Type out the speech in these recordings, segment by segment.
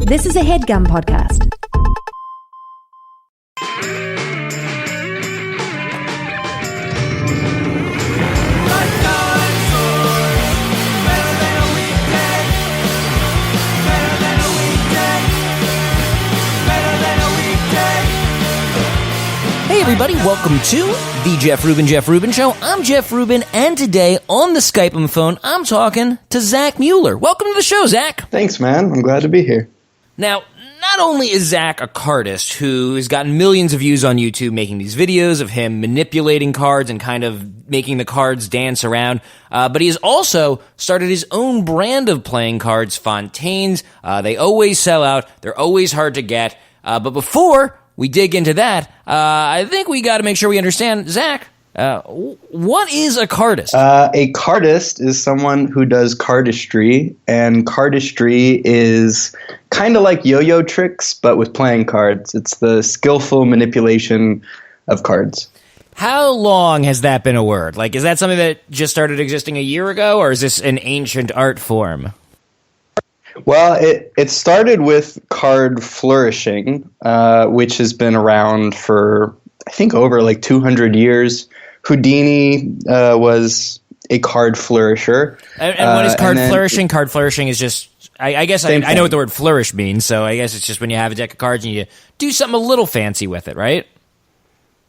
This is a HeadGum podcast. Hey everybody, welcome to the Jeff Rubin Show. I'm Jeff Rubin, and today on the Skype phone, I'm talking to Zach Mueller. Welcome to the show, Zach. Thanks, man. I'm glad to be here. Now, not only is Zach a cardist who has gotten millions of views on YouTube making these videos of him manipulating cards and kind of making the cards dance around, but he has also started his own brand of playing cards, Fontaine's. They always sell out. They're always hard to get. But before we dig into that, I think we got to make sure we understand, Zach, what is a cardist? A cardist is someone who does cardistry, and cardistry is kind of like yo-yo tricks, but with playing cards. It's the skillful manipulation of cards. How long has that been a word? Like, is that something that just started existing a year ago, or is this an ancient art form? Well, it started with card flourishing, which has been around for, I think, over like 200 years. Houdini was a card flourisher. And what is card flourishing? Card flourishing is just, I guess I know what the word flourish means, so I guess it's just when you have a deck of cards and you do something a little fancy with it, right?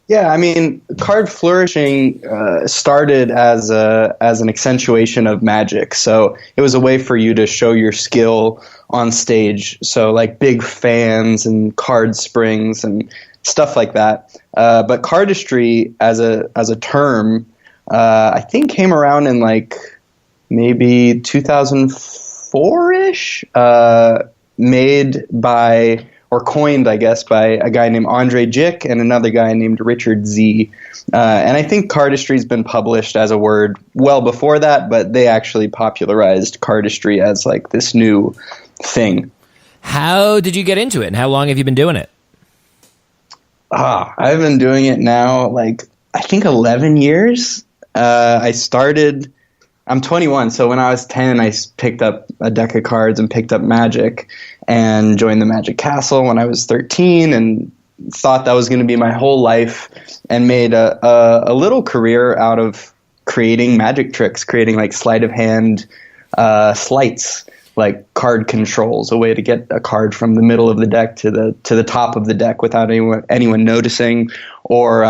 Yeah, I mean, card flourishing started as an accentuation of magic. So it was a way for you to show your skill on stage. So like big fans and card springs and stuff like that. But cardistry as a term, I think came around in like maybe 2004-ish, made by, or coined, I guess, by a guy named Andre Jick and another guy named Richard Z. And I think cardistry has been published as a word well before that, but they actually popularized cardistry as like this new thing. How did you get into it, and how long have you been doing it? I've been doing it now, like, I think 11 years. I'm 21, so when I was 10, I picked up a deck of cards and picked up Magic and joined the Magic Castle when I was 13 and thought that was going to be my whole life, and made a little career out of creating magic tricks, creating like sleight of hand sleights, like card controls, a way to get a card from the middle of the deck to the top of the deck without anyone noticing, or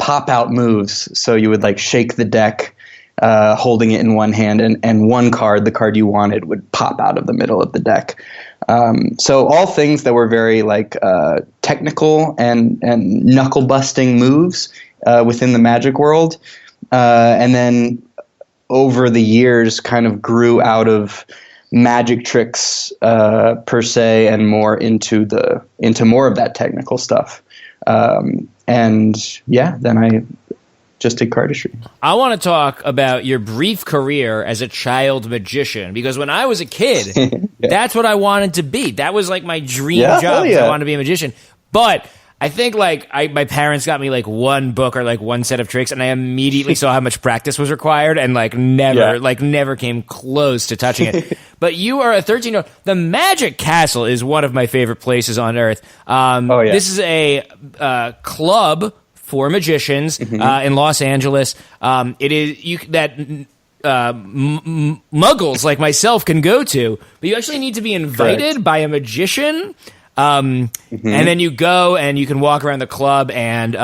pop out moves. So you would like shake the deck, holding it in one hand, and one card, the card you wanted, would pop out of the middle of the deck. So all things that were very like technical and knuckle busting moves within the Magic world, and then over the years kind of grew out of magic tricks per se, and more into more of that technical stuff. And yeah, then I just did cardistry. I want to talk about your brief career as a child magician, because when I was a kid, that's what I wanted to be. That was like my dream job. I wanted to be a magician. But I think like my parents got me like one book or like one set of tricks, and I immediately saw how much practice was required, and like never came close to touching it. But you are a 13-year-old. The Magic Castle is one of my favorite places on earth. This is a club for magicians in Los Angeles. It is muggles like myself can go to, but you actually need to be invited by a magician. And then you go and you can walk around the club, and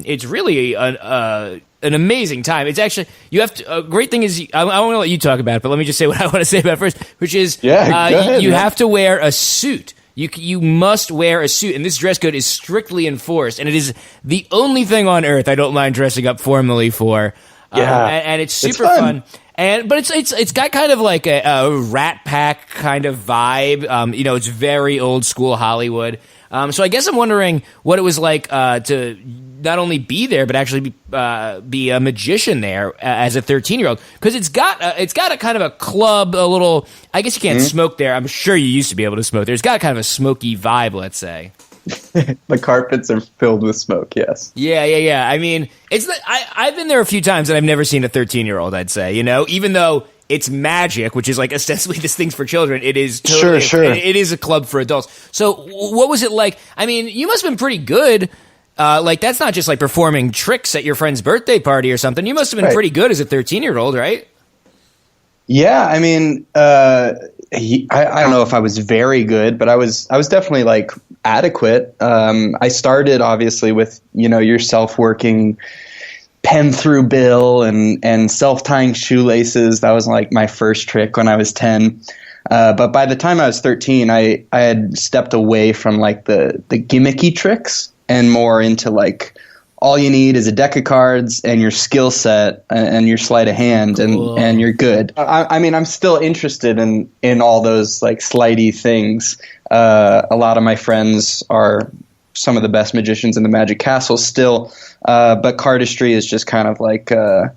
it's really an amazing time. It's actually, you have to, a great thing is, I want to let you talk about it, but let me just say what I want to say about it first, which is you have to wear a suit. You must wear a suit, and this dress code is strictly enforced, and it is the only thing on earth I don't mind dressing up formally for. And it's super fun. But it's got kind of like a Rat Pack kind of vibe. It's very old school Hollywood. So I guess I'm wondering what it was like to not only be there, but actually be a magician there as a 13-year-old. Because it's got a kind of a club, a little. I guess you can't smoke there. I'm sure you used to be able to smoke there. It's got kind of a smoky vibe, let's say. The carpets are filled with smoke, yes. Yeah. I mean, I've been there a few times, and I've never seen a 13-year-old, I'd say, even though it's magic, which is like ostensibly this thing's for children. It is Sure. It is a club for adults. So what was it like? I mean, you must have been pretty good. Like that's not just like performing tricks at your friend's birthday party or something. You must have been pretty good as a 13-year-old, right? Yeah, I mean, I don't know if I was very good, but I was definitely like adequate. I started obviously with, your self-working pen through bill and self-tying shoelaces. That was like my first trick when I was 10. But by the time I was 13, I had stepped away from like the gimmicky tricks and more into like all you need is a deck of cards and your skill set and your sleight of hand and you're good. I mean, I'm still interested in all those like sleighty things. A lot of my friends are some of the best magicians in the Magic Castle still. But cardistry is just kind of like a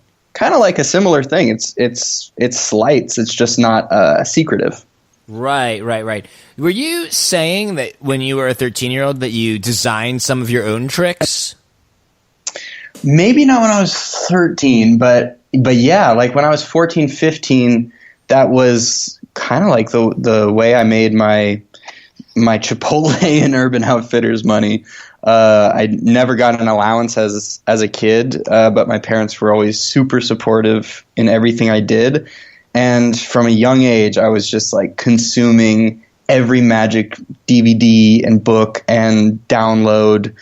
similar thing. It's sleights. It's just not secretive. Right. Were you saying that when you were a 13-year-old that you designed some of your own tricks? Maybe not when I was 13, but yeah, like when I was 14, 15, that was kind of like the way I made my Chipotle and Urban Outfitters money. I never got an allowance as a kid, but my parents were always super supportive in everything I did. And from a young age, I was just like consuming every Magic DVD and book and download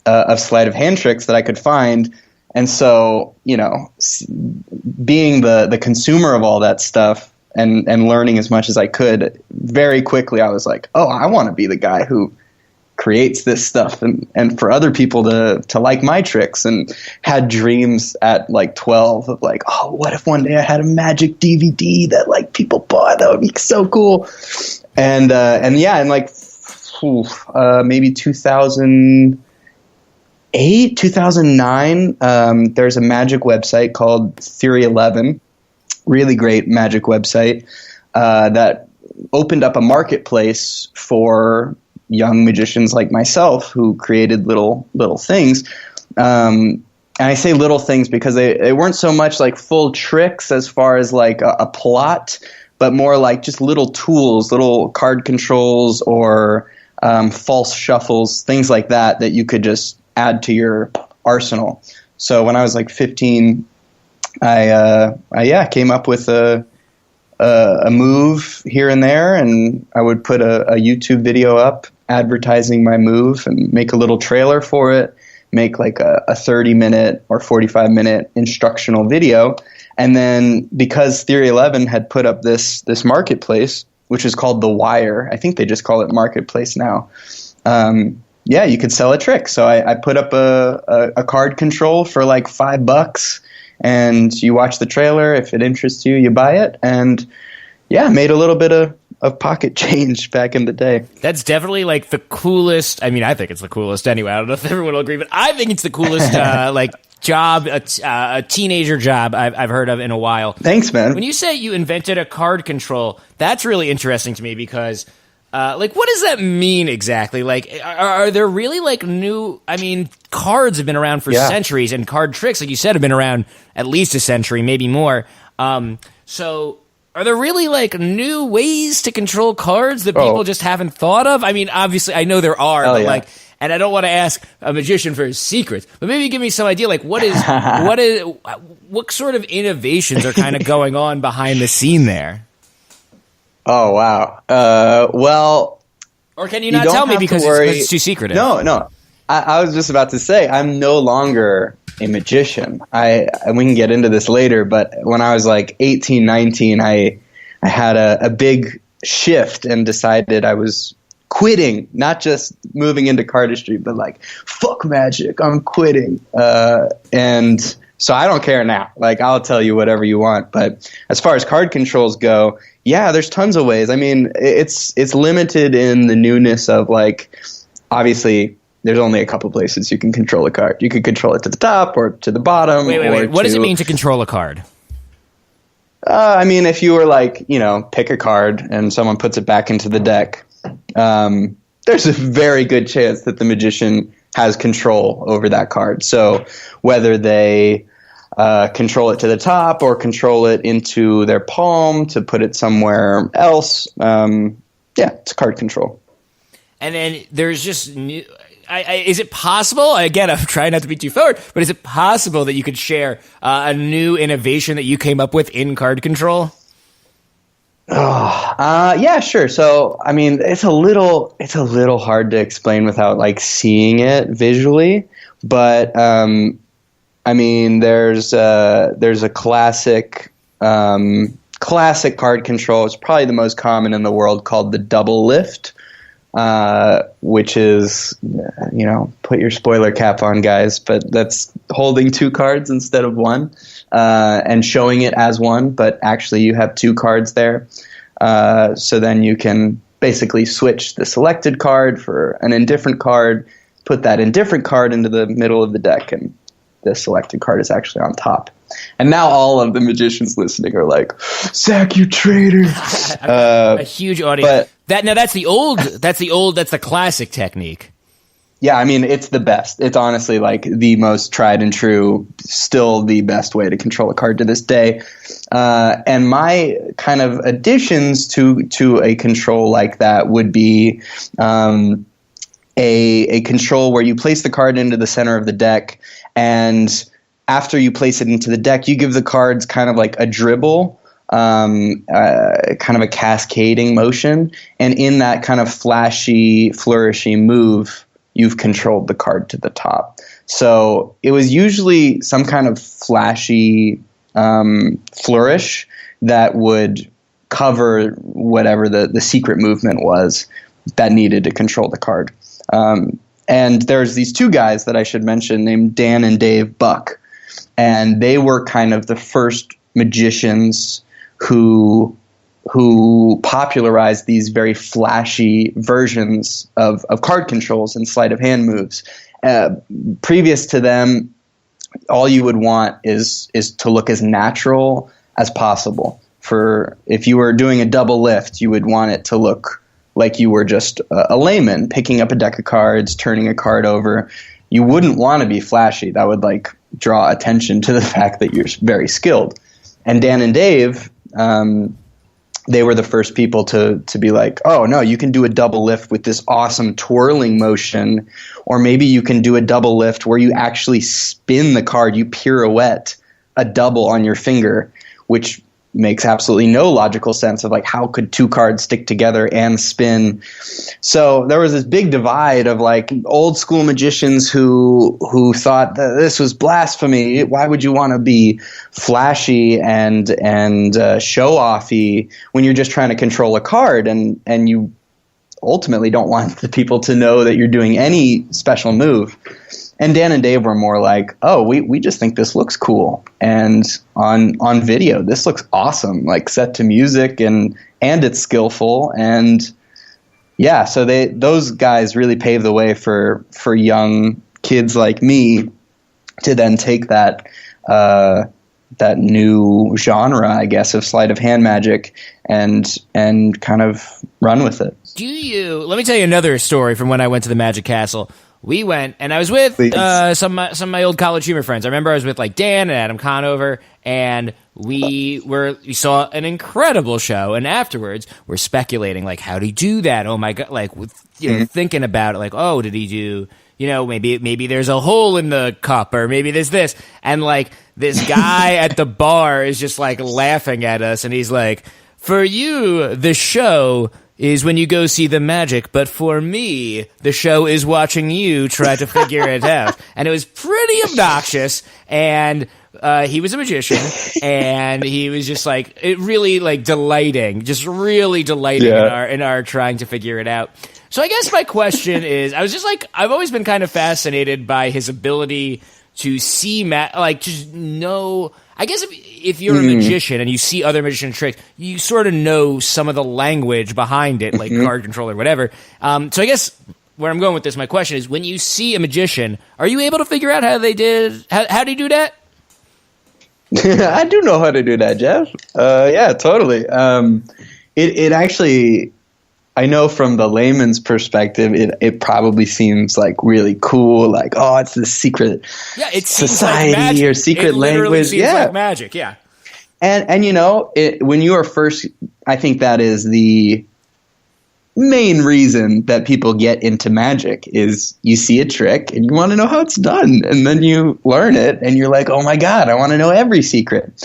of sleight of hand tricks that I could find. And so, being the consumer of all that stuff and learning as much as I could, very quickly I was like, oh, I want to be the guy who creates this stuff and for other people to like my tricks, and had dreams at like 12 of like, oh, what if one day I had a Magic DVD that like people bought? That would be so cool. And yeah, in like maybe 2008, 2009, there's a Magic website called Theory 11, really great Magic website that opened up a marketplace for young magicians like myself who created little things. And I say little things because they weren't so much like full tricks as far as like a plot, but more like just little tools, little card controls or false shuffles, things like that you could just add to your arsenal. So when I was like 15, I came up with a move here and there, and I would put a YouTube video up advertising my move and make a little trailer for it, make like a 30-minute or 45-minute instructional video. And then because Theory 11 had put up this marketplace, which is called The Wire, I think they just call it Marketplace now. Yeah, you could sell a trick. So I put up a card control for like $5, and you watch the trailer. If it interests you, you buy it. And yeah, made a little bit of pocket change back in the day. That's definitely like the coolest. I mean, I think it's the coolest anyway. I don't know if everyone will agree, but I think it's the coolest like job, a teenager job I've heard of in a while. Thanks, man. When you say you invented a card control, that's really interesting to me because like, what does that mean exactly? Like, are there really like new? I mean, cards have been around for centuries, and card tricks, like you said, have been around at least a century, maybe more. So, are there really like new ways to control cards that people just haven't thought of? I mean, obviously, I know there are, but like, and I don't want to ask a magician for his secrets, but maybe give me some idea. Like, what sort of innovations are kind of going on behind the scene there? Oh, wow. Well, or can you not tell me because it's too secretive? No. I was just about to say, I'm no longer a magician. And we can get into this later, but when I was like 18, 19, I had a big shift and decided I was quitting, not just moving into cardistry, but like, fuck magic, I'm quitting. And so I don't care now. Like, I'll tell you whatever you want. But as far as card controls go, yeah, there's tons of ways. I mean, it's limited in the newness of like, obviously, there's only a couple places you can control a card. You could control it to the top or to the bottom. Wait. What does it mean to control a card? I mean, if you were like, pick a card and someone puts it back into the deck, there's a very good chance that the magician has control over that card. So whether they control it to the top or control it into their palm to put it somewhere else. It's card control. And then there's just new. Is it possible? Again, I'm trying not to be too forward, but is it possible that you could share a new innovation that you came up with in card control? Yeah, sure. So, I mean, it's a little hard to explain without like seeing it visually, but I mean, there's a classic card control. It's probably the most common in the world, called the double lift. Which is, put your spoiler cap on, guys, but that's holding two cards instead of one, and showing it as one, but actually you have two cards there. So then you can basically switch the selected card for an indifferent card, put that indifferent card into the middle of the deck, and the selected card is actually on top. And now all of the magicians listening are like, Zach, you traitor. A huge audience. That's the classic technique. Yeah, I mean, it's the best. It's honestly like the most tried and true, still the best way to control a card to this day. And my kind of additions to a control like that would be a control where you place the card into the center of the deck, and after you place it into the deck, you give the cards kind of like a dribble, kind of a cascading motion. And in that kind of flashy, flourishy move, you've controlled the card to the top. So it was usually some kind of flashy flourish that would cover whatever the secret movement was that needed to control the card. And there's these two guys that I should mention named Dan and Dave Buck. And they were kind of the first magicians who popularized these very flashy versions of card controls and sleight of hand moves. Previous to them, all you would want is to look as natural as possible. If you were doing a double lift, you would want it to look like you were just a layman picking up a deck of cards, turning a card over. You wouldn't want to be flashy. That would draw attention to the fact that you're very skilled. And Dan and Dave, they were the first people to be like, oh no, you can do a double lift with this awesome twirling motion, or maybe you can do a double lift where you actually spin the card, you pirouette a double on your finger, which makes absolutely no logical sense of how could two cards stick together and spin. So there was this big divide of old school magicians who thought that this was blasphemy. Why would you want to be flashy and show offy when you're just trying to control a card, and you ultimately don't want the people to know that you're doing any special move. And Dan and Dave were more like, oh, we just think this looks cool. And on video, this looks awesome, set to music and it's skillful. And yeah, so those guys really paved the way for young kids like me to then take that new genre, I guess, of sleight of hand magic and kind of run with it. Let me tell you another story from when I went to the Magic Castle. We went, and I was with some of my old college humor friends. I remember I was with Dan and Adam Conover, and we saw an incredible show. And afterwards, we're speculating how did he do that? Oh my god! Thinking about it, oh, did he do? Maybe there's a hole in the cup, or maybe there's this. And this guy at the bar is just laughing at us, and he's like, "For you, the show is when you go see the magic, but for me, the show is watching you try to figure it out." And it was pretty obnoxious, and he was a magician, and he was just it really delighting, just really delighting in our trying to figure it out. So I guess my question is, I was just I've always been kind of fascinated by his ability to see just know. I guess if you're a magician and you see other magician tricks, you sort of know some of the language behind it, card control or whatever. So I guess where I'm going with this, my question is, when you see a magician, are you able to figure out how they did? How do you do that? I do know how to do that, Jeff. Yeah, totally. It actually I know from the layman's perspective, it probably seems like really cool. Like, oh, it's the secret society or secret language. Seems like magic. Yeah. And when you are first, I think that is the main reason that people get into magic is you see a trick and you want to know how it's done. And then you learn it and you're like, oh my God, I want to know every secret.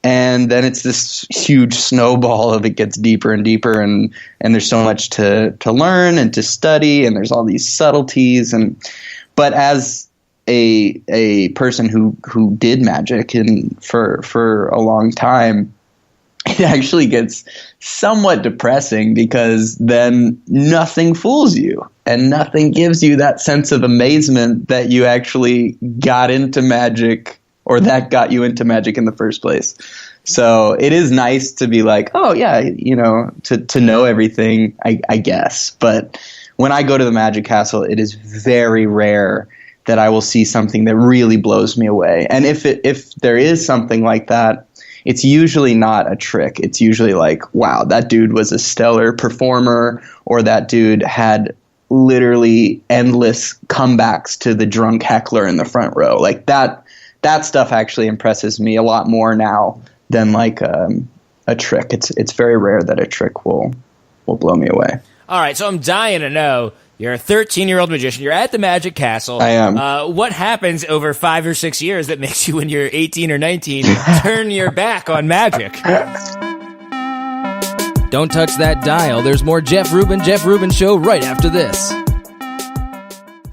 And then it's this huge snowball of it gets deeper and deeper, and there's so much to learn and to study, and there's all these subtleties. But as a person who did magic and for a long time, it actually gets somewhat depressing because then nothing fools you and nothing gives you that sense of amazement that you actually got into magic, or that got you into magic in the first place. So it is nice to be like, oh yeah, to know everything, I guess. But when I go to the Magic Castle, it is very rare that I will see something that really blows me away. And if there is something like that, it's usually not a trick. It's usually like, wow, that dude was a stellar performer, or that dude had literally endless comebacks to the drunk heckler in the front row. Like that stuff actually impresses me a lot more now than like a trick. It's very rare that a trick will blow me away. All right, so I'm dying to know. You're a 13-year-old magician. You're at the Magic Castle. I am. What happens over 5 or 6 years that makes you, when you're 18 or 19, turn your back on magic? Don't touch that dial. There's more Jeff Rubin Show right after this.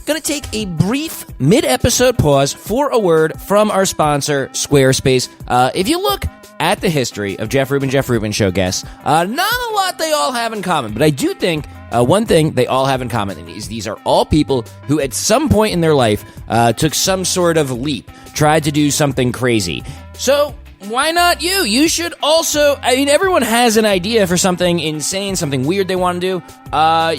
Going to take a brief mid-episode pause for a word from our sponsor, Squarespace. If you look at the history of Jeff Rubin Show guests, not a lot they all have in common, but I do think one thing they all have in common is these are all people who at some point in their life took some sort of leap, tried to do something crazy. So why not you? You should also, everyone has an idea for something insane, something weird they want to do.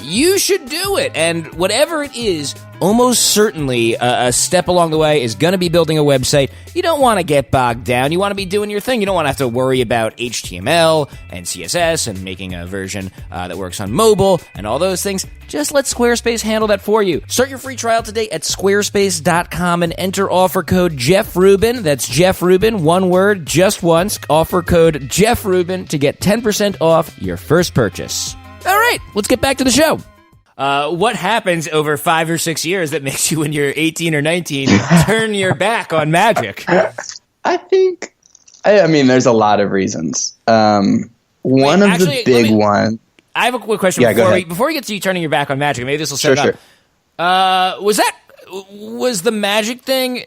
You should do it. And whatever it is, almost certainly a step along the way is going to be building a website. You don't want to get bogged down. You want to be doing your thing. You don't want to have to worry about HTML and CSS and making a version that works on mobile and all those things. Just let Squarespace handle that for you. Start your free trial today at squarespace.com and enter offer code Jeff Rubin. That's Jeff Rubin, one word, just once. Offer code Jeff Rubin to get 10% off your first purchase. All right, let's get back to the show. What happens over 5 or 6 years that makes you, when you're 18 or 19, turn your back on magic? I think, there's a lot of reasons. One of the big ones. I have a quick question before we get to you turning your back on magic. Maybe this will set it up. Was the magic thing,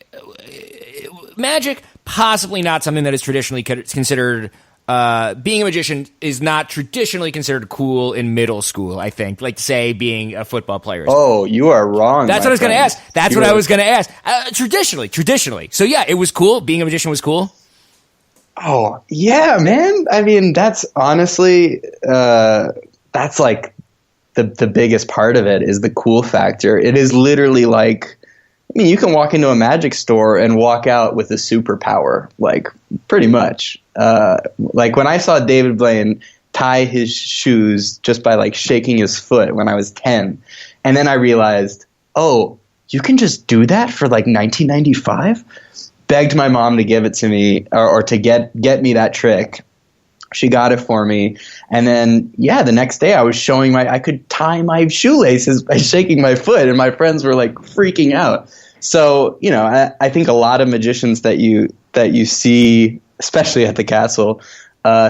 magic possibly not something that is traditionally considered? Being a magician is not traditionally considered cool in middle school, I think. Like, say, being a football player. Oh, you are wrong. That's what I was going to ask. I was going to ask. Traditionally. So, yeah, it was cool. Being a magician was cool. Oh, yeah, man. That's honestly, that's like the biggest part of it is the cool factor. It is literally like, you can walk into a magic store and walk out with a superpower, like, pretty much. Like when I saw David Blaine tie his shoes just by like shaking his foot when I was 10, and then I realized, oh, you can just do that for like $19.95. Begged my mom to give it to me or to get me that trick. She got it for me, and then the next day I was showing I could tie my shoelaces by shaking my foot, and my friends were like freaking out. So I think a lot of magicians that you see, especially at the castle,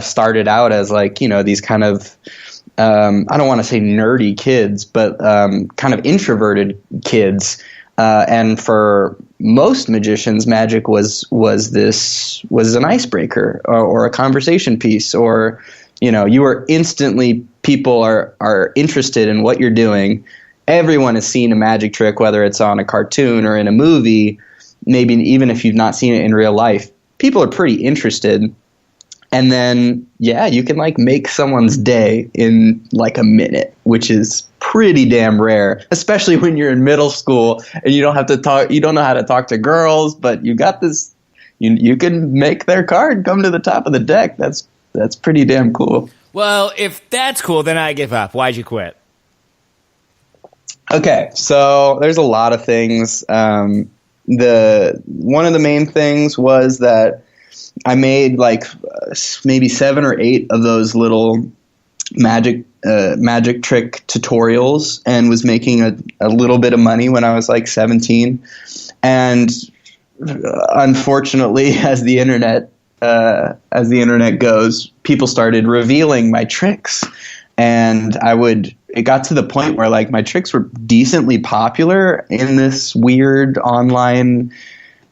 started out as like, these kind of, I don't want to say nerdy kids, but kind of introverted kids. And for most magicians, magic was an icebreaker or a conversation piece, or, you were instantly, people are interested in what you're doing. Everyone has seen a magic trick, whether it's on a cartoon or in a movie, maybe even if you've not seen it in real life. People are pretty interested. And then, you can like make someone's day in like a minute, which is pretty damn rare, especially when you're in middle school and you don't know how to talk to girls, but you got this, you can make their card come to the top of the deck. That's pretty damn cool. Well, if that's cool, then I give up. Why'd you quit? Okay, so there's a lot of things. One of the main things was that I made like maybe 7 or 8 of those little magic trick tutorials and was making a little bit of money when I was like 17. And unfortunately, as the internet goes, people started revealing my tricks, and it got to the point where like my tricks were decently popular in this weird online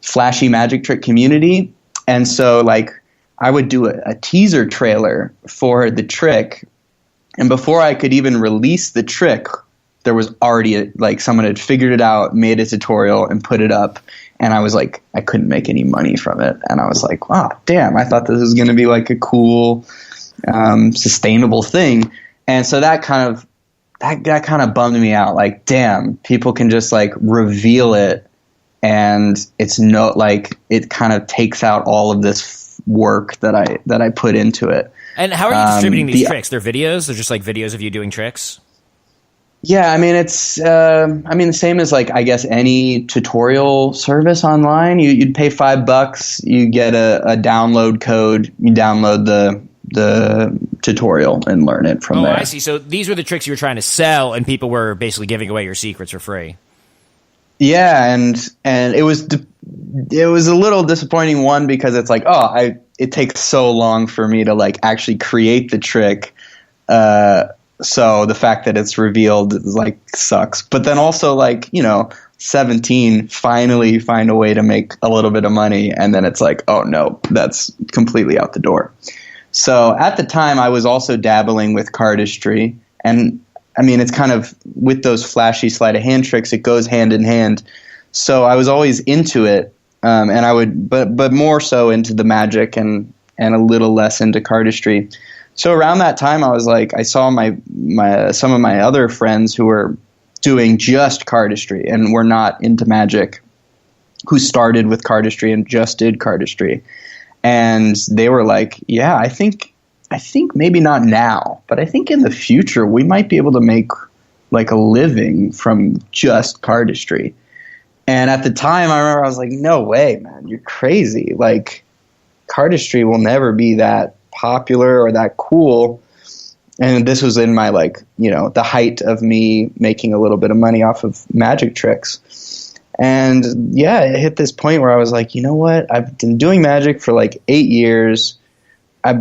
flashy magic trick community. And so like I would do a teaser trailer for the trick, and before I could even release the trick, there was already like someone had figured it out, made a tutorial, and put it up. And I was like, I couldn't make any money from it. And I was like, wow, damn, I thought this was going to be like a cool, sustainable thing. And so that kind of bummed me out. Like, damn, people can just like reveal it, and it's it kind of takes out all of this work that I put into it. And how are you distributing these tricks? They're videos? They're just like videos of you doing tricks? Yeah, I mean, it's the same as like I guess any tutorial service online. You'd pay $5, you get a download code, you download the tutorial and learn it from there. Oh, I see. So these were the tricks you were trying to sell, and people were basically giving away your secrets for free. Yeah, and it was a little disappointing, one, because it's like, it takes so long for me to like actually create the trick. So the fact that it's revealed like sucks. But then also like, 17, finally find a way to make a little bit of money, and then it's like, oh no, that's completely out the door. So at the time I was also dabbling with cardistry, and I mean, it's kind of with those flashy sleight of hand tricks, it goes hand in hand. So I was always into it, and I would, but more so into the magic and a little less into cardistry. So around that time, I was like, I saw some of my other friends who were doing just cardistry and were not into magic, who started with cardistry and just did cardistry, and they were like, yeah, I think maybe not now, but I think in the future we might be able to make like a living from just cardistry. And at the time, I remember I was like, no way, man, you're crazy. Like, cardistry will never be that popular or that cool. And this was in my the height of me making a little bit of money off of magic tricks. And yeah, it hit this point where I was like, you know what? I've been doing magic for like 8 years. I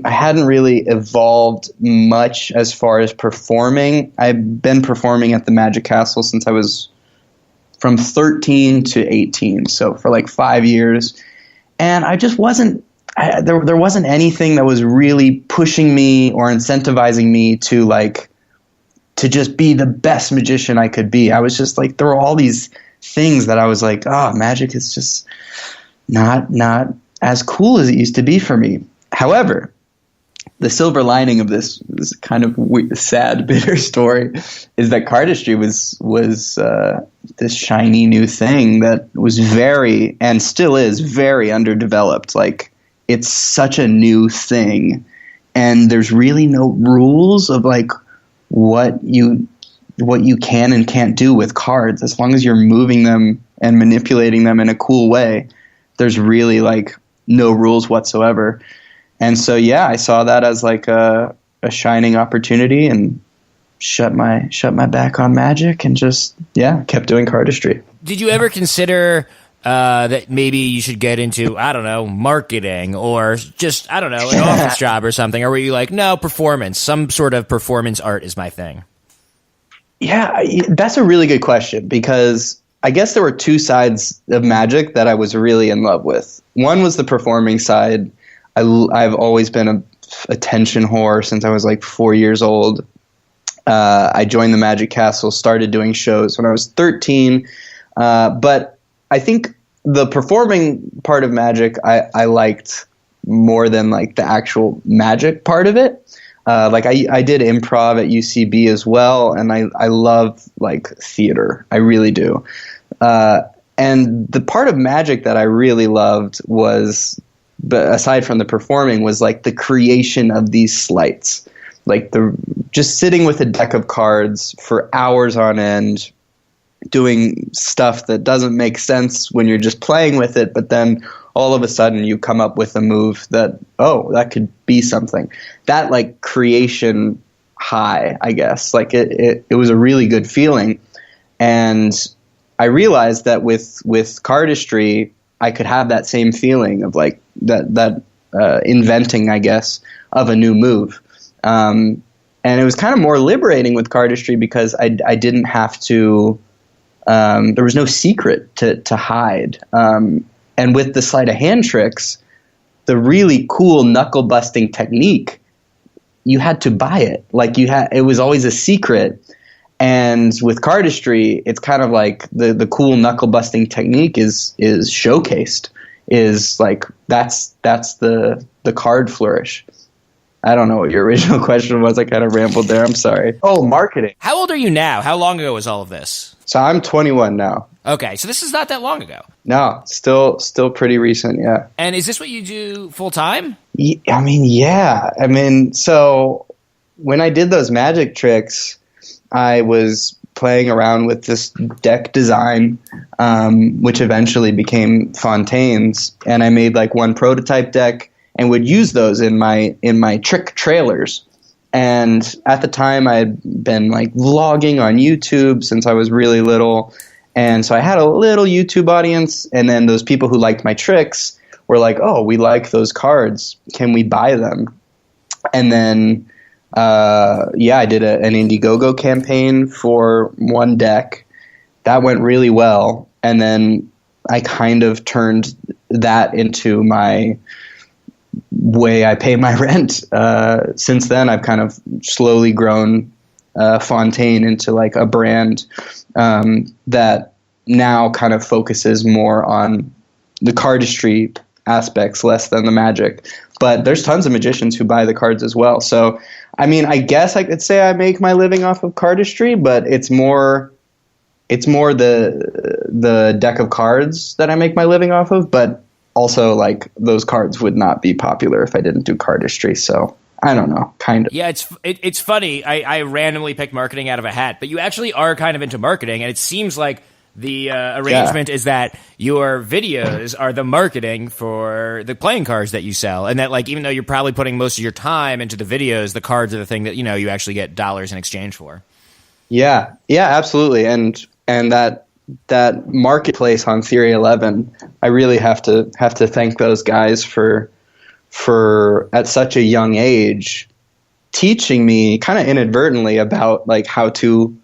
hadn't really evolved much as far as performing. I've been performing at the Magic Castle since I was from 13 to 18. So for like 5 years. And I just wasn't, there wasn't anything that was really pushing me or incentivizing me to just be the best magician I could be. I was just like, there were all these things that I was like, magic is just not as cool as it used to be for me. However, the silver lining of this kind of sad, bitter story is that cardistry was this shiny new thing that was very, and still is, very underdeveloped. Like, it's such a new thing, and there's really no rules of like what you can and can't do with cards. As long as you're moving them and manipulating them in a cool way, there's really like no rules whatsoever. And so, yeah, I saw that as like a shining opportunity and shut my back on magic and just, kept doing cardistry. Did you ever consider that maybe you should get into, I don't know, marketing or just, I don't know, an office job or something? Or were you like, no, performance, some sort of performance art is my thing? Yeah, that's a really good question, because I guess there were two sides of magic that I was really in love with. One was the performing side. I've always been a attention whore since I was like 4 years old. I joined the Magic Castle, started doing shows when I was 13. But I think the performing part of magic I liked more than like the actual magic part of it. I did improv at UCB as well, and I love like theater. I really do. And the part of magic that I really loved was but aside from the performing, was like the creation of these sleights, like just sitting with a deck of cards for hours on end, doing stuff that doesn't make sense when you're just playing with it, but then all of a sudden you come up with a move that, oh, that could be something. That like creation high, I guess, like it was a really good feeling. And I realized that with cardistry, I could have that same feeling of like that inventing, I guess, of a new move. And it was kind of more liberating with cardistry because I didn't have to, there was no secret to hide. And with the sleight of hand tricks, the really cool knuckle busting technique, you had to buy it. Like it was always a secret. And with cardistry, it's kind of like the cool knuckle busting technique is showcased. Is like that's the card flourish. I don't know what your original question was. I kind of rambled there. I'm sorry. Oh, marketing. How old are you now? How long ago was all of this? So I'm 21 now. Okay, so this is not that long ago. No, still pretty recent, yeah. And is this what you do full time? I mean, yeah. I mean, so when I did those magic tricks, I was playing around with this deck design, which eventually became Fontaine's, and I made like one prototype deck and would use those in my trick trailers. And at the time, I had been like vlogging on YouTube since I was really little, and so I had a little YouTube audience. And then those people who liked my tricks were like, "Oh, we like those cards. Can we buy them?" And then, I did an Indiegogo campaign for one deck that went really well, and then I kind of turned that into my way I pay my rent. Since then, I've kind of slowly grown Fontaine into like a brand that now kind of focuses more on the cardistry aspects, less than the magic. But there's tons of magicians who buy the cards as well. So, I mean, I guess I could say I make my living off of cardistry, but it's more the deck of cards that I make my living off of. But also, like, those cards would not be popular if I didn't do cardistry. So I don't know, kind of. Yeah, it's funny. I randomly picked marketing out of a hat, but you actually are kind of into marketing, and it seems like the arrangement is that your videos are the marketing for the playing cards that you sell, and that like even though you're probably putting most of your time into the videos, the cards are the thing that you actually get dollars in exchange for. Yeah, absolutely, and that marketplace on Theory 11, I really have to thank those guys for at such a young age teaching me kind of inadvertently about like how to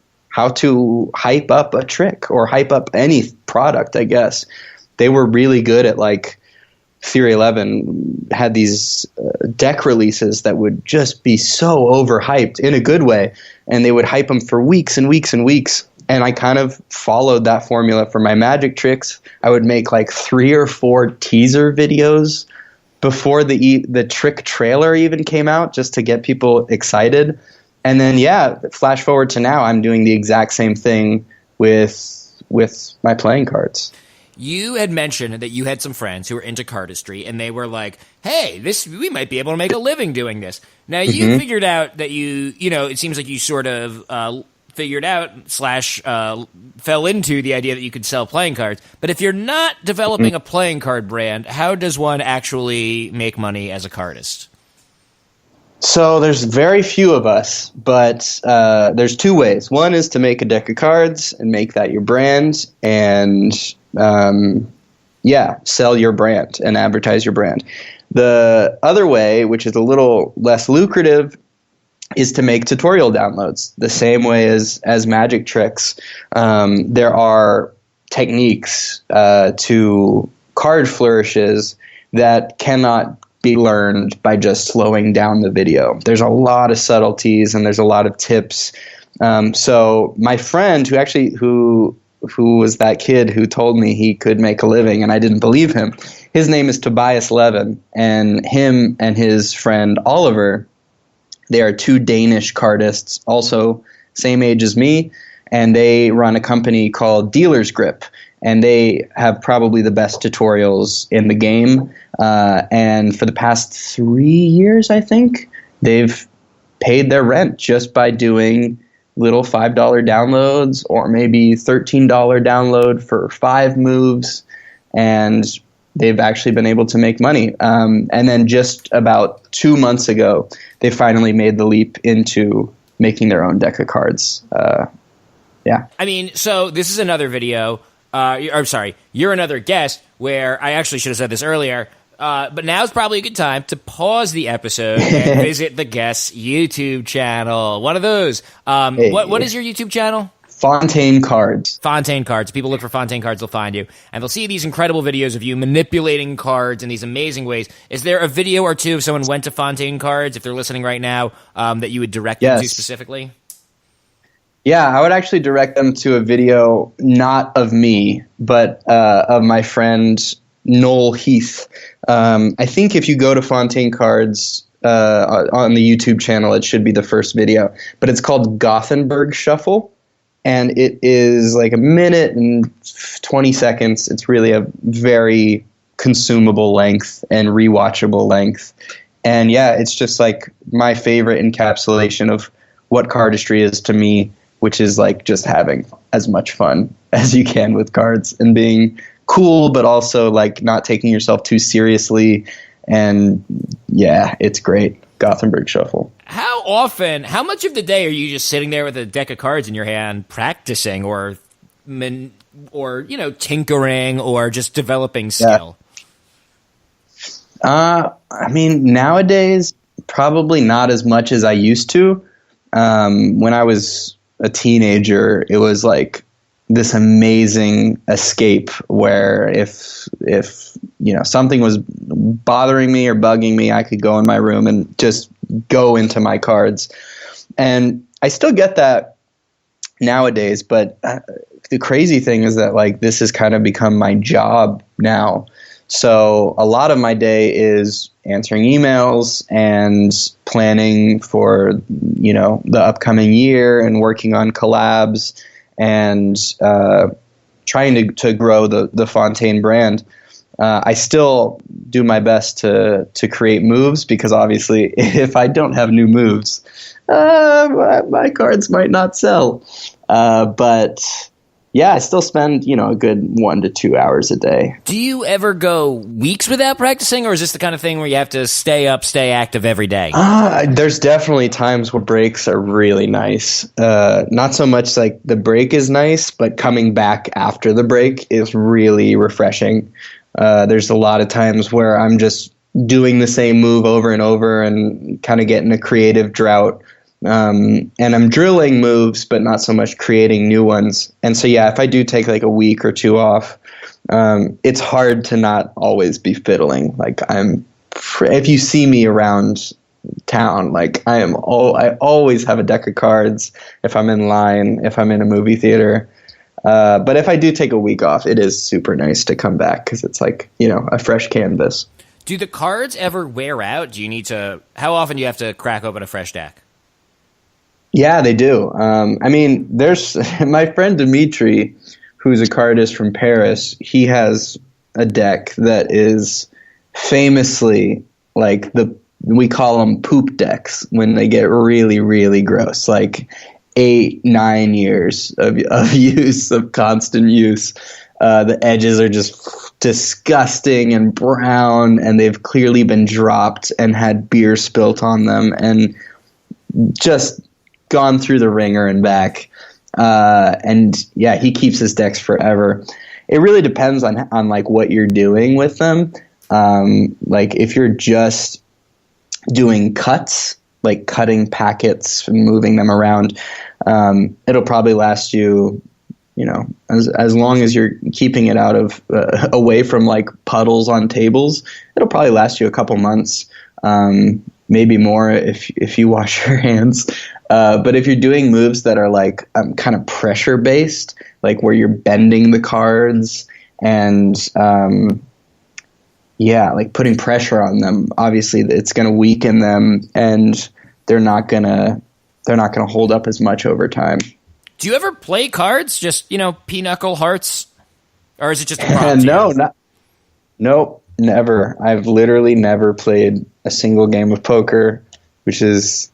hype up a trick or hype up any product, I guess. They were really good at like Theory 11 had these deck releases that would just be so overhyped in a good way, and they would hype them for weeks and weeks and weeks. And I kind of followed that formula for my magic tricks. I would make like 3 or 4 teaser videos before the trick trailer even came out, just to get people excited. And then, flash forward to now, I'm doing the exact same thing with my playing cards. You had mentioned that you had some friends who were into cardistry, and they were like, hey, we might be able to make a living doing this. Now, you figured out that it seems like you sort of figured out / fell into the idea that you could sell playing cards. But if you're not developing a playing card brand, how does one actually make money as a cardist? So there's very few of us, but there's 2 ways. One is to make a deck of cards and make that your brand, and sell your brand and advertise your brand. The other way, which is a little less lucrative, is to make tutorial downloads. The same way as magic tricks, there are techniques to card flourishes that cannot be learned by just slowing down the video. There's a lot of subtleties and there's a lot of tips. So my friend who was that kid who told me he could make a living and I didn't believe him, his name is Tobias Levin, and him and his friend Oliver, they are 2 Danish cardists, also same age as me, and they run a company called Dealer's Grip, and they have probably the best tutorials in the game. And for the past 3 years, I think, they've paid their rent just by doing little $5 downloads or maybe $13 download for 5 moves. And they've actually been able to make money. And then just about 2 months ago, they finally made the leap into making their own deck of cards. Yeah. I mean, so this is another video. I'm sorry, you're another guest where I actually should have said this earlier. But now's probably a good time to pause the episode and visit the guest's YouTube channel. One of those. What is your YouTube channel? Fontaine Cards. Fontaine Cards. People look for Fontaine Cards, they'll find you. And they'll see these incredible videos of you manipulating cards in these amazing ways. Is there a video or two if someone went to Fontaine Cards, if they're listening right now, that you would direct them to specifically? Yeah, I would actually direct them to a video not of me, but of my friend Noel Heath. I think if you go to Fontaine Cards on the YouTube channel, it should be the first video. But it's called Gothenburg Shuffle, and it is like 1 minute and 20 seconds. It's really a very consumable length and rewatchable length. And yeah, it's just like my favorite encapsulation of what cardistry is to me, which is like just having as much fun as you can with cards and being cool, but also like not taking yourself too seriously. And yeah, it's great. Gothenburg Shuffle. How much of the day are you just sitting there with a deck of cards in your hand practicing or tinkering or just developing skill? I mean, nowadays, probably not as much as I used to. When I was a teenager, it was like this amazing escape where if something was bothering me or bugging me, I could go in my room and just go into my cards. And I still get that nowadays, but the crazy thing is that like this has kind of become my job now. So a lot of my day is answering emails and planning for, the upcoming year and working on collabs and trying to grow the Fontaine brand. I still do my best to create moves because obviously if I don't have new moves, my cards might not sell. But yeah, I still spend, a good 1 to 2 hours a day. Do you ever go weeks without practicing, or is this the kind of thing where you have to stay active every day? There's definitely times where breaks are really nice. Not so much like the break is nice, but coming back after the break is really refreshing. There's a lot of times where I'm just doing the same move over and over and kind of getting a creative drought. And I'm drilling moves, but not so much creating new ones. And so, yeah, if I do take like a week or 2 off, it's hard to not always be fiddling. Like if you see me around town, like I always have a deck of cards if I'm in line, if I'm in a movie theater. But if I do take a week off, it is super nice to come back because it's like, a fresh canvas. Do the cards ever wear out? How often do you have to crack open a fresh deck? Yeah, they do. I mean, there's my friend Dimitri, who's a cardist from Paris. He has a deck that is famously like we call them poop decks when they get really, really gross, like 8-9 years of use, of constant use. The edges are just disgusting and brown, and they've clearly been dropped and had beer spilt on them, and just gone through the ringer and back. And yeah, he keeps his decks forever. It really depends on like what you're doing with them. Like if you're just doing cuts, like cutting packets and moving them around, it'll probably last you, as long as you're keeping it out of away from like puddles on tables, it'll probably last you a couple months, maybe more if you wash your hands. But if you're doing moves that are like kind of pressure based, like where you're bending the cards and like putting pressure on them, obviously it's going to weaken them and they're not going to hold up as much over time. Do you ever play cards? Just, pinochle hearts? Or is it just a prop? Nope. Never. I've literally never played a single game of poker, which is,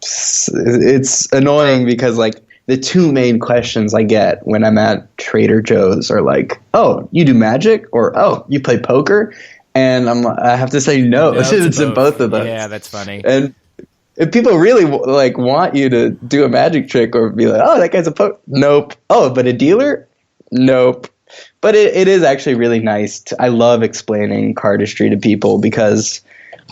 it's annoying because like the two main questions I get when I'm at Trader Joe's are like, "Oh, you do Magic?" or "Oh, you play poker?" And I have to say no. It's in both of them. Yeah, that's funny. And if people really like want you to do a magic trick or be like, "Oh, that guy's a poker," nope. Oh, but a dealer? Nope. But it is actually really nice. I love explaining cardistry to people because,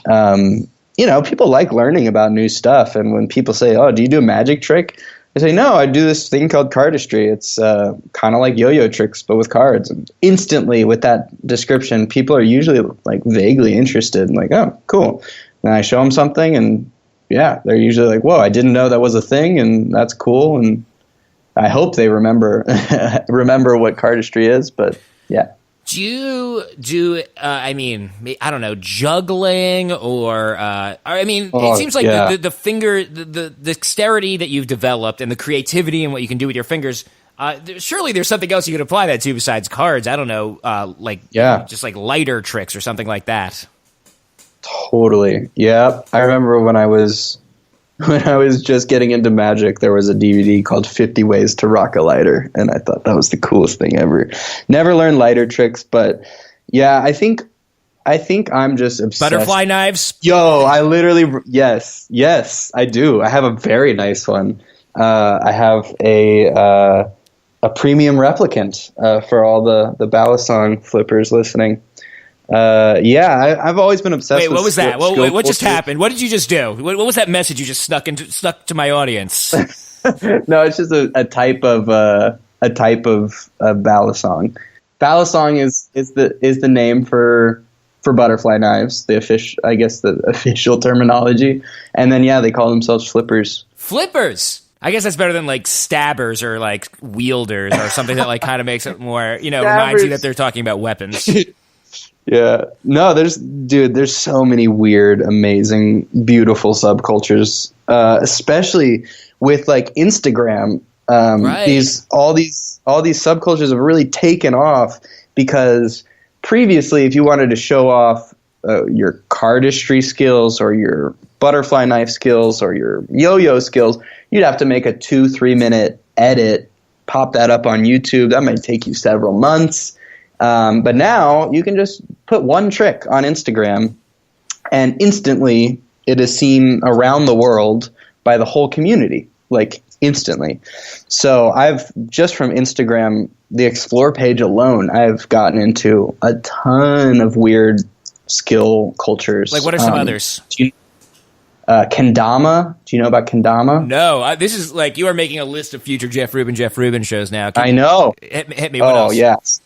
people like learning about new stuff. And when people say, "Oh, do you do a magic trick?" I say, "No, I do this thing called cardistry. It's kind of like yo-yo tricks, but with cards." And instantly, with that description, people are usually like vaguely interested and like, "Oh, cool." And I show them something, and yeah, they're usually like, "Whoa, I didn't know that was a thing, and that's cool." And I hope they remember what cardistry is, but yeah. Do you do, I don't know, juggling or it seems like the finger, the dexterity that you've developed and the creativity and what you can do with your fingers, surely there's something else you could apply that to besides cards. I don't know, just like lighter tricks or something like that. Totally. Yeah. I remember when I was just getting into Magic, there was a DVD called 50 Ways to Rock a Lighter, and I thought that was the coolest thing ever. Never learned lighter tricks, but yeah, I think I'm just obsessed. Butterfly knives? Yo, I literally, yes, I do. I have a very nice one. I have a premium replicant for all the Balisong flippers listening. I've always been obsessed with. Wait, what was that? What just happened? What did you just do? What was that message you just snuck to my audience? No, it's just a type of Balisong. Balisong is the name for butterfly knives. The official terminology. And then they call themselves flippers. Flippers. I guess that's better than like stabbers or like wielders or something that like kind of makes it more, reminds you that they're talking about weapons. Yeah. No, there's so many weird, amazing, beautiful subcultures, especially with like Instagram. Right. All these subcultures have really taken off because previously, if you wanted to show off your cardistry skills or your butterfly knife skills or your yo-yo skills, you'd have to make a 2-3 minute edit, pop that up on YouTube. That might take you several months. But now you can just put one trick on Instagram and instantly it is seen around the world by the whole community, like instantly. So I've just from Instagram, the explore page alone, I've gotten into a ton of weird skill cultures. Like what are some others? Kendama. Do you know about Kendama? No, this is like you are making a list of future Jeff Rubin shows now. I know. Hit me. What else? Yes.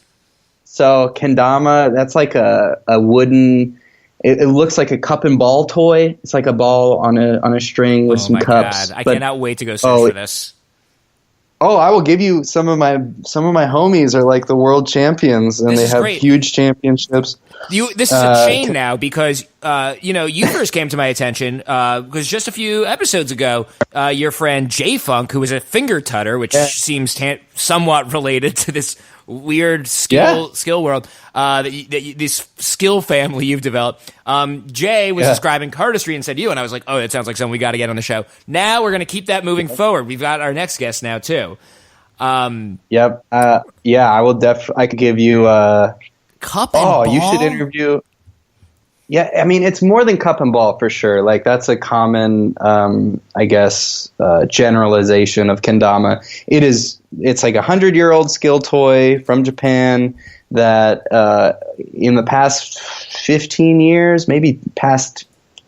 So Kendama, that's like a wooden. It looks like a cup and ball toy. It's like a ball on a string with some cups. God. I cannot wait to go search for this. Oh, I will give you some of my homies are like the world champions, and they have huge championships. This is a chain now because you first came to my attention because just a few episodes ago, your friend J Funk, who was a finger tutter, which seems somewhat related to this weird skill world, this skill family you've developed. Jay was describing cardistry and said you, and I was like, oh, that sounds like something we got to get on the show. Now we're going to keep that moving forward. We've got our next guest now too. Yep. I will I could give you cup and ball? You should interview. Yeah, I mean, it's more than cup and ball for sure. Like that's a common, generalization of kendama. It's like 100-year-old skill toy from Japan that in the past 15 years, maybe past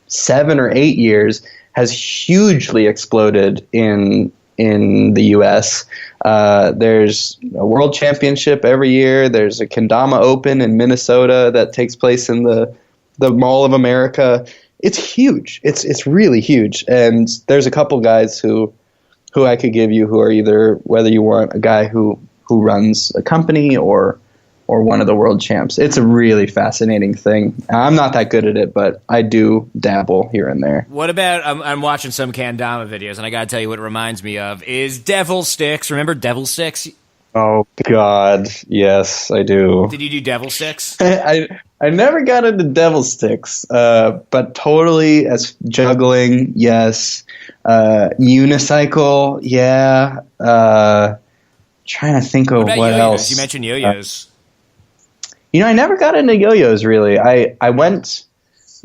7 or 8 years, has hugely exploded in the U.S. There's a world championship every year. There's a Kendama Open in Minnesota that takes place in the Mall of America. It's huge. It's really huge. And there's a couple guys who I could give you who are either whether you want a guy who runs a company or one of the world champs. It's a really fascinating thing. I'm not that good at it, but I do dabble here and there. What about, I'm watching some Kendama videos, and I gotta tell you what it reminds me of is Devil Sticks. Remember Devil Sticks? Oh, God. Yes, I do. Did you do Devil Sticks? I never got into devil sticks, but totally as juggling, yes. Unicycle, yeah. Trying to think of what else. You mentioned yo-yos. I never got into yo-yos really. I went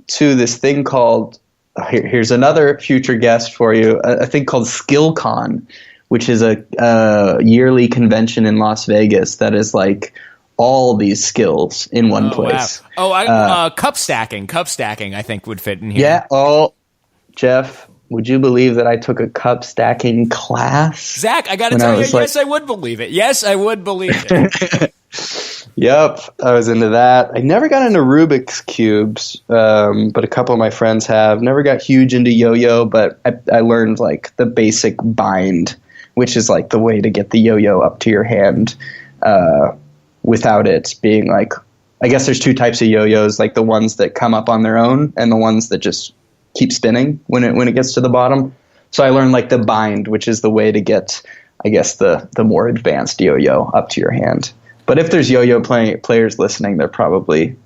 to this thing called here's another future guest for you. A thing called SkillCon, which is a yearly convention in Las Vegas that is like all these skills in one place. Wow. Cup stacking. Cup stacking, I think, would fit in here. Yeah. Oh, Jeff, would you believe that I took a cup stacking class? Zach, I got to tell you, yes, I would believe it. Yes, I would believe it. Yep, I was into that. I never got into Rubik's Cubes, but a couple of my friends have. Never got huge into yo-yo, but I learned like the basic bind, which is like the way to get the yo-yo up to your hand without it being like, I guess there's two types of yo-yos, like the ones that come up on their own and the ones that just keep spinning when it gets to the bottom. So I learned like the bind, which is the way to get, I guess, the more advanced yo-yo up to your hand. But if there's yo-yo players listening, they're probably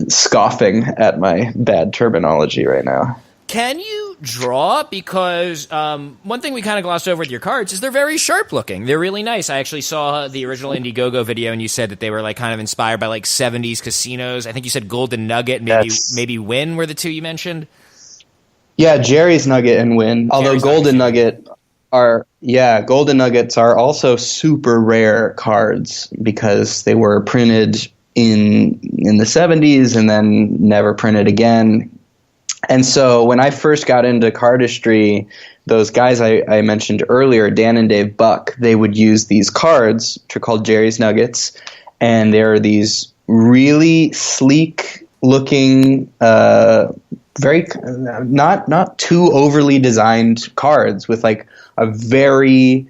scoffing at my bad terminology right now. Can you draw? Because one thing we kind of glossed over with your cards is they're very sharp looking. They're really nice. I actually saw the original Indiegogo video, and you said that they were like kind of inspired by like 70s casinos. I think you said Golden Nugget, maybe Win were the two you mentioned. Yeah, Jerry's Nugget and Win. Although Golden Nuggets are also super rare cards because they were printed in the 70s and then never printed again. And so when I first got into cardistry, those guys I mentioned earlier, Dan and Dave Buck, they would use these cards, which are called Jerry's Nuggets, and they're these really sleek looking, very not too overly designed cards with like a very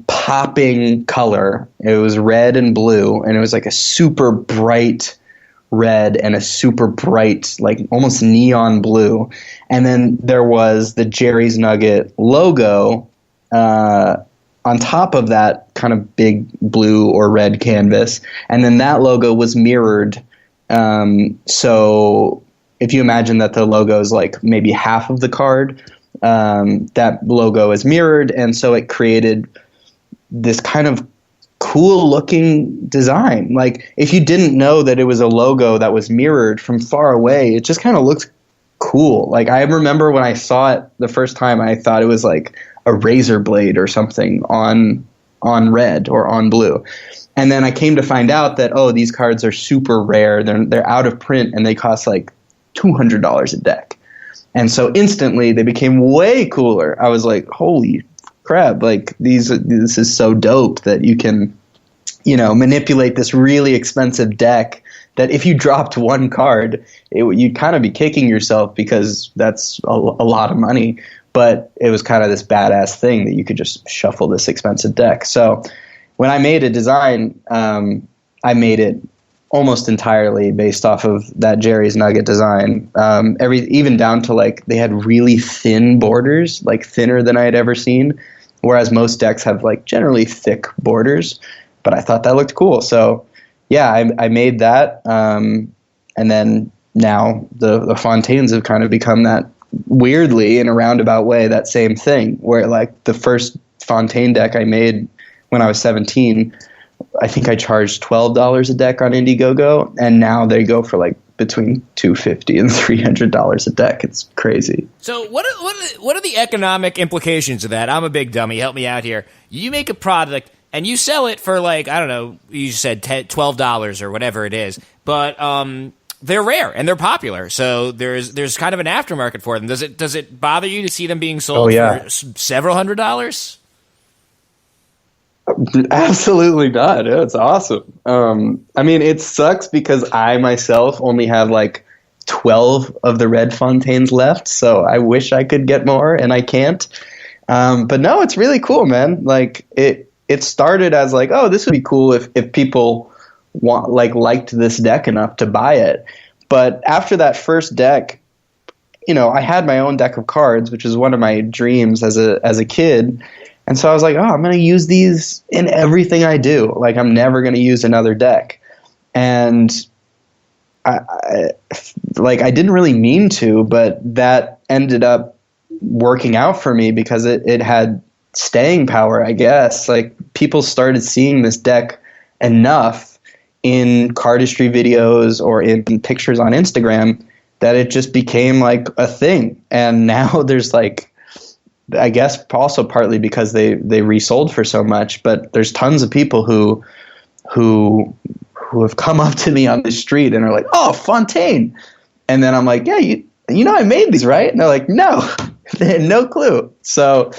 popping color. It was red and blue, and it was like a super bright red and a super bright, like almost neon blue. And then there was the Jerry's Nugget logo on top of that kind of big blue or red canvas. And then that logo was mirrored. So if you imagine that the logo is like maybe half of the card, that logo is mirrored. And so it created this kind of cool looking design. Like if you didn't know that it was a logo that was mirrored from far away, it just kind of looked cool. Like I remember when I saw it the first time, I thought it was like a razor blade or something on red or on blue. And then I came to find out that, these cards are super rare. They're out of print and they cost like $200 a deck. And so instantly they became way cooler. I was like, holy crap, like this is so dope that you can, manipulate this really expensive deck that if you dropped one card, you'd kind of be kicking yourself because that's a lot of money. But it was kind of this badass thing that you could just shuffle this expensive deck. So when I made a design, I made it almost entirely based off of that Jerry's Nugget design. Even down to like they had really thin borders, like thinner than I had ever seen, whereas most decks have like generally thick borders. But I thought that looked cool, so yeah, I made that, and then now the Fontaines have kind of become that weirdly in a roundabout way that same thing. Where like the first Fontaine deck I made when I was 17. I think I charged $12 a deck on Indiegogo, and now they go for like between $250 and $300 a deck. It's crazy. So what are the economic implications of that? I'm a big dummy. Help me out here. You make a product and you sell it for like, I don't know, you said $12 or whatever it is, but they're rare and they're popular. So there's kind of an aftermarket for them. Does it bother you to see them being sold for several $100s? Absolutely not. It's awesome. I mean, it sucks because I myself only have like 12 of the red Fontaines left, so I wish I could get more, and I can't. But no, it's really cool, man. Like it started as like, this would be cool if people liked this deck enough to buy it. But after that first deck, I had my own deck of cards, which is one of my dreams as a kid. And so I was like, I'm going to use these in everything I do. Like, I'm never going to use another deck. And I didn't really mean to, but that ended up working out for me because it had staying power, I guess. Like, people started seeing this deck enough in cardistry videos or in pictures on Instagram that it just became like a thing. And now there's like, I guess also partly because they resold for so much, but there's tons of people who have come up to me on the street and are like, "Oh, Fontaine." And then I'm like, "Yeah, you know I made these, right?" And they're like, "No." They had no clue. So,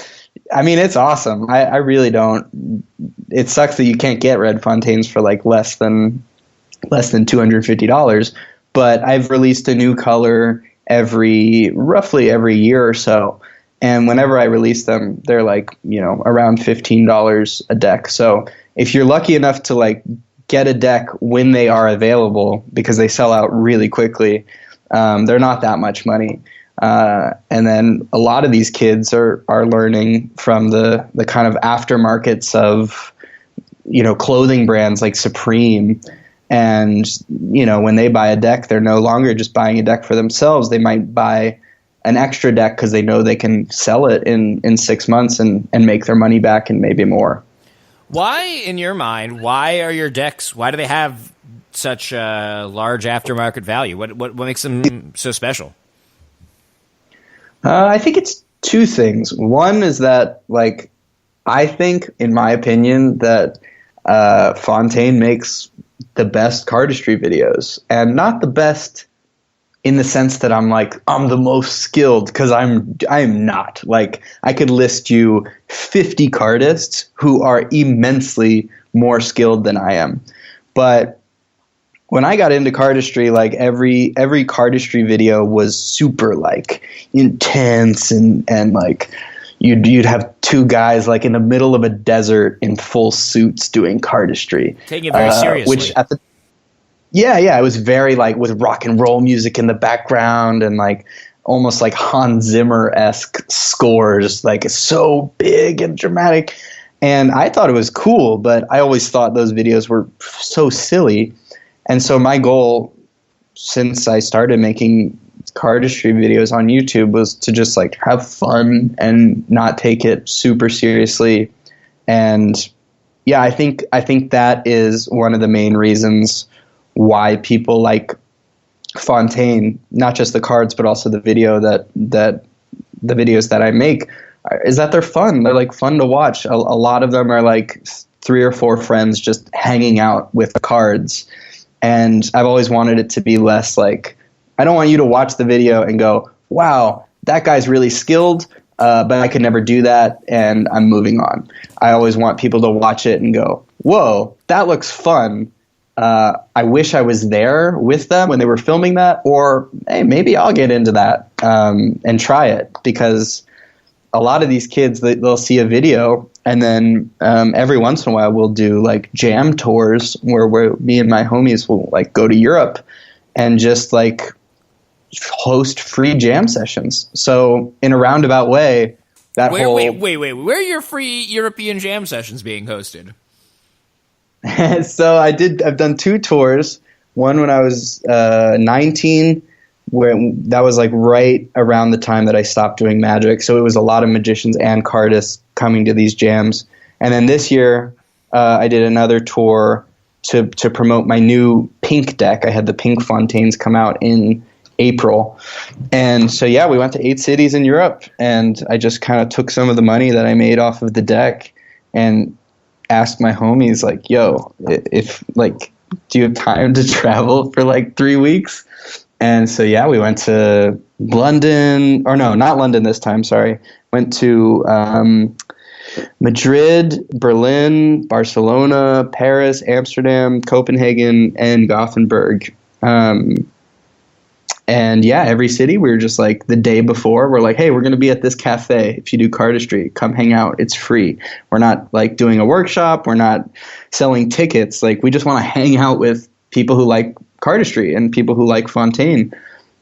I mean, it's awesome. I really don't. It sucks that you can't get red Fontaines for like less than $250, but I've released a new color roughly every year or so. And whenever I release them, they're like, around $15 a deck. So if you're lucky enough to like get a deck when they are available, because they sell out really quickly, they're not that much money. And then a lot of these kids are learning from the kind of aftermarkets of, clothing brands like Supreme. And, when they buy a deck, they're no longer just buying a deck for themselves. They might buy an extra deck because they know they can sell it in 6 months and make their money back and maybe more. Why, in your mind, why do they have such a large aftermarket value? What makes them so special? I think it's two things. One is that, like, I think, in my opinion, that Fontaine makes the best cardistry videos, and not the best in the sense that I'm the most skilled, because I'm not. Like, I could list you 50 cardists who are immensely more skilled than I am. But when I got into cardistry, like every cardistry video was super like intense and like you'd have two guys like in the middle of a desert in full suits doing cardistry. Taking it very seriously. Which it was very like with rock and roll music in the background and like almost like Hans Zimmer-esque scores, like so big and dramatic. And I thought it was cool, but I always thought those videos were so silly. And so my goal, since I started making cardistry videos on YouTube, was to just like have fun and not take it super seriously. And yeah, I think that is one of the main reasons why people like Fontaine, not just the cards, but also the videos that I make, is that they're fun. They're like fun to watch. A lot of them are like 3 or 4 friends just hanging out with the cards. And I've always wanted it to be less like, I don't want you to watch the video and go, wow, that guy's really skilled, but I could never do that, and I'm moving on. I always want people to watch it and go, whoa, that looks fun. I wish I was there with them when they were filming that, or hey, maybe I'll get into that and try it, because a lot of these kids, they'll see a video, and then every once in a while we'll do like jam tours where me and my homies will like go to Europe and just like host free jam sessions. So in a roundabout way, where are your free European jam sessions being hosted? So I've done 2 tours. One when I was 19, where that was like right around the time that I stopped doing magic. So it was a lot of magicians and cardists coming to these jams. And then this year, I did another tour to promote my new pink deck. I had the pink Fontaines come out in April. And so, yeah, we went to 8 cities in Europe, and I just kind of took some of the money that I made off of the deck and asked my homies, like, yo, if like, do you have time to travel for like 3 weeks? And so, yeah, we went to London, or no, not London this time, sorry. Went to Madrid, Berlin, Barcelona, Paris, Amsterdam, Copenhagen, and Gothenburg. And yeah, every city we were just like the day before, we're like, hey, we're going to be at this cafe. If you do cardistry, come hang out. It's free. We're not like doing a workshop. We're not selling tickets. Like, we just want to hang out with people who like cardistry and people who like Fontaine.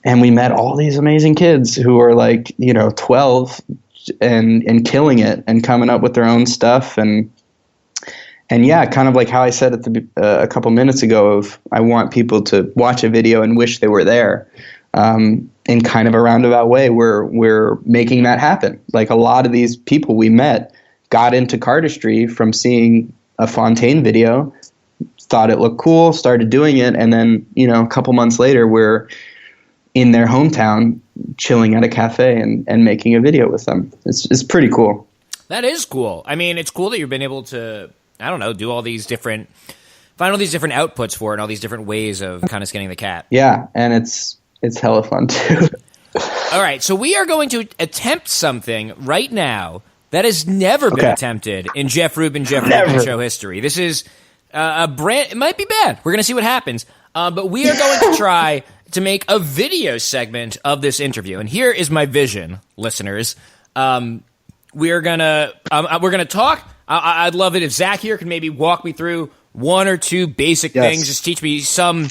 And we met all these amazing kids who are like, 12 and killing it and coming up with their own stuff. And And yeah, kind of like how I said at a couple minutes ago, of I want people to watch a video and wish they were there. In kind of a roundabout way, we're making that happen. Like a lot of these people we met got into cardistry from seeing a Fontaine video, thought it looked cool, started doing it, and then, a couple months later, we're in their hometown chilling at a cafe and making a video with them. It's pretty cool. That is cool. I mean, it's cool that you've been able to, I don't know, do all these different, find all these different outputs for it and all these different ways of kind of skinning the cat. Yeah, and it's hella fun too. All right, so we are going to attempt something right now that has never been attempted in Jeff Rubin Show history. This is a brand, it might be bad. We're going to see what happens. But we are going to try to make a video segment of this interview. And here is my vision, listeners. We're gonna talk. I'd love it if Zach here can maybe walk me through one or two basic things. Just teach me some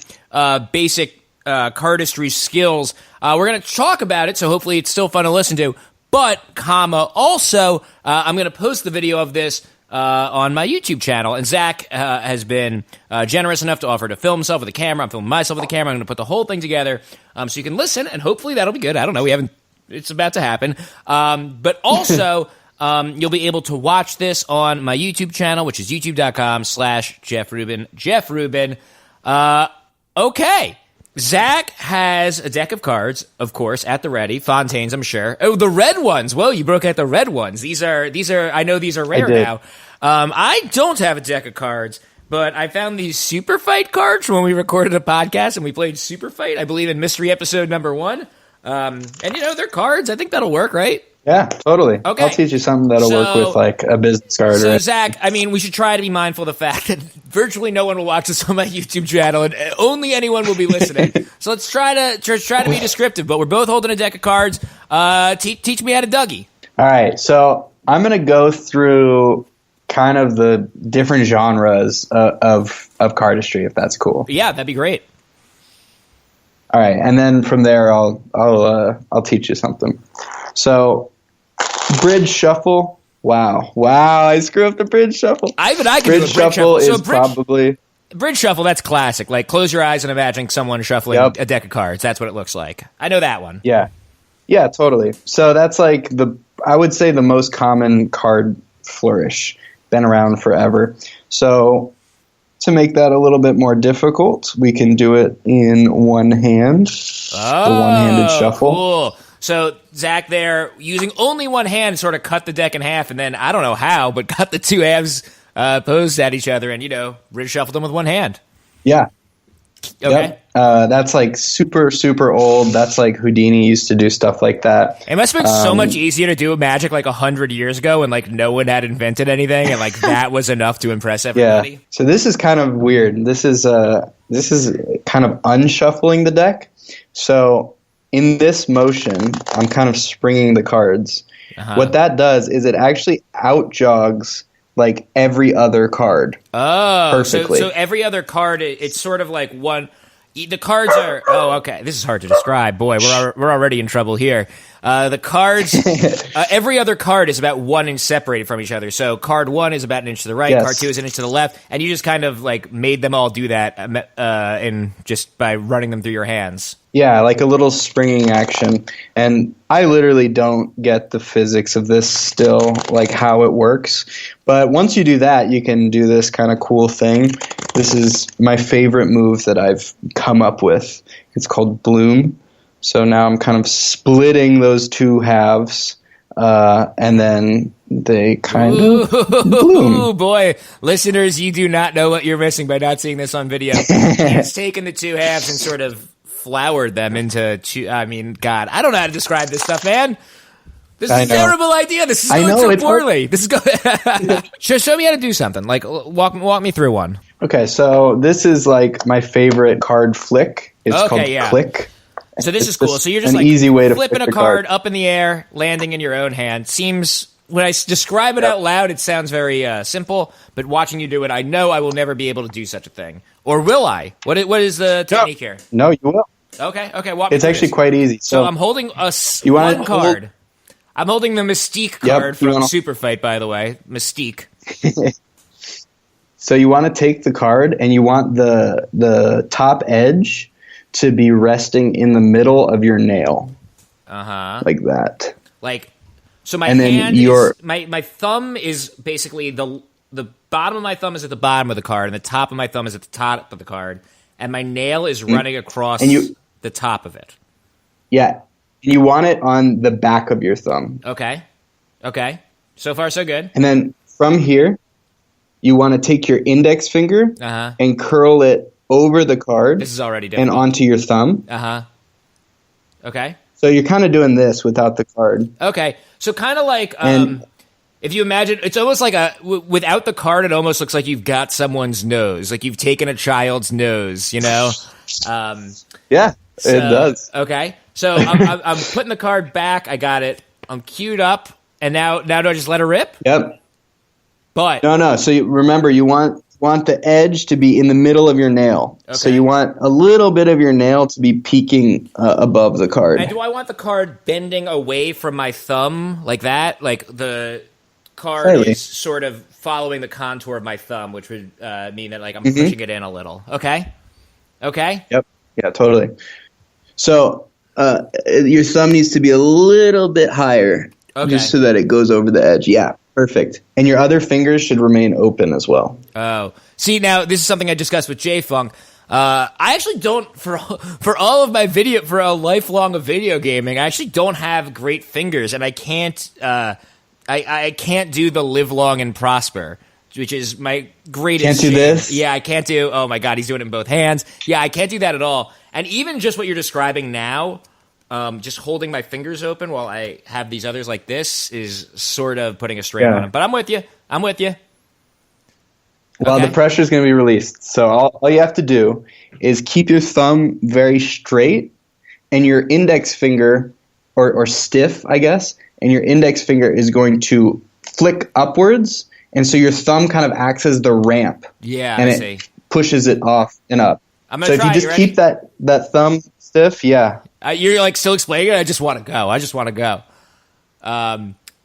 basic cardistry skills. We're going to talk about it, so hopefully it's still fun to listen to. But, also, I'm going to post the video of this on my YouTube channel. And Zach has been generous enough to offer to film himself with a camera. I'm filming myself with a camera. I'm going to put the whole thing together so you can listen, and hopefully that'll be good. I don't know. It's about to happen. But also, you'll be able to watch this on my YouTube channel, which is youtube.com/Jeff Rubin. Jeff Rubin. Okay. Zach has a deck of cards, of course, at the ready. Fontaine's, I'm sure. Oh, the red ones. Whoa, you broke out the red ones. These are. I know these are rare now. I don't have a deck of cards, but I found these Super Fight cards when we recorded a podcast and we played Super Fight, I believe in Mystery Episode number 1. And they're cards. I think that'll work, right? Yeah, totally. Okay. I'll teach you something that'll work with like a business card. So, Zach, I mean, we should try to be mindful of the fact that virtually no one will watch this on my YouTube channel, and only anyone will be listening. So let's try to be descriptive. But we're both holding a deck of cards. Teach me how to Dougie. All right, so I'm going to go through kind of the different genres of cardistry, if that's cool. Yeah, that'd be great. All right, and then from there, I'll teach you something. So, bridge shuffle. Wow, I screw up the bridge shuffle. I can do a bridge shuffle. So probably bridge shuffle. That's classic. Like close your eyes and imagine someone shuffling a deck of cards. That's what it looks like. I know that one. Yeah, totally. So that's like I would say the most common card flourish. Been around forever. So to make that a little bit more difficult, we can do it in one hand. The one-handed shuffle. Cool. So, Zach there, using only one hand, sort of cut the deck in half, and then, I don't know how, but cut the two halves opposed at each other, and, bridge shuffled them with one hand. Yeah. Okay. Yep. That's, like, super, super old. That's, like, Houdini used to do stuff like that. It must have been so much easier to do magic, like, 100 years ago, when, like, no one had invented anything, and, like, that was enough to impress everybody. Yeah. So this is kind of weird. This is kind of unshuffling the deck. So in this motion, I'm kind of springing the cards. Uh-huh. What that does is it actually outjogs like every other card. Oh, perfectly. So every other card, it's sort of like one. The cards are. Oh, okay. This is hard to describe. Boy, we're already in trouble here. The cards. Every other card is about 1 inch separated from each other. So card 1 is about an inch to the right. Yes. Card 2 is an inch to the left, and you just kind of like made them all do that, in just by running them through your hands. Yeah, like a little springing action. And I literally don't get the physics of this still, like how it works. But once you do that, you can do this kind of cool thing. This is my favorite move that I've come up with. It's called Bloom. So now I'm kind of splitting those two halves, and then they kind of bloom. Oh, boy. Listeners, you do not know what you're missing by not seeing this on video. He's taken the two halves and sort of floured them into two. I mean, God, I don't know how to describe this stuff, man. This is a terrible idea. This is going so poorly. This is going. Show me how to do something. Like, walk me through one. Okay, so this is like my favorite card flick. It's called Click. So this is cool. So you're just like easy way to flipping a card up in the air, landing in your own hand. Seems, when I describe it out loud, it sounds very simple. But watching you do it, I know I will never be able to do such a thing. Or will I? What is the technique here? No, you will. Okay. Walk me it's actually this. Quite easy. So I'm holding one card. I'm holding the Mystique card from Super Fight, by the way. Mystique. So you want to take the card and you want the top edge to be resting in the middle of your nail. Like that. So my my thumb is basically the bottom of my thumb is at the bottom of the card, and the top of my thumb is at the top of the card, and my nail is running across the top of it. Yeah. You want it on the back of your thumb. Okay. So far, so good. And then from here, you want to take your index finger and curl it over the card. This is already difficult. And onto your thumb. Okay. So you're kind of doing this without the card. Okay. So kind of like if you imagine, it's almost like without the card, it almost looks like you've got someone's nose, like you've taken a child's nose, you know? Yeah, it does. Okay. So I'm putting the card back. I got it. I'm queued up. And now do I just let her rip? Yep. But no. So remember, you want the edge to be in the middle of your nail. Okay. So you want a little bit of your nail to be peeking above the card. And do I want the card bending away from my thumb like that? Like the card is sort of following the contour of my thumb, which would mean that like I'm pushing it in a little. Okay. Yep. Yeah, totally. So your thumb needs to be a little bit higher, just so that it goes over the edge. Yeah. Perfect. And your other fingers should remain open as well. Oh. See, now, this is something I discussed with J-Funk. I actually don't, for all of my video, for a lifelong of video gaming, I actually don't have great fingers, and I can't, I can't do the live long and prosper, which is my greatest Can't do shame. this? Yeah, I can't do, oh my God, he's doing it in both hands. Yeah, I can't do that at all. And even just what you're describing now, just holding my fingers open while I have these others like this is sort of putting a strain on them. But I'm with you. Well, the pressure is going to be released. So all you have to do is keep your thumb very straight and your index finger, or stiff, I guess, and your index finger is going to flick upwards. And so your thumb kind of acts as the ramp. Yeah, and I it see. Pushes it off and up. So if you just keep that thumb stiff, you're like still explaining it? I just want to go.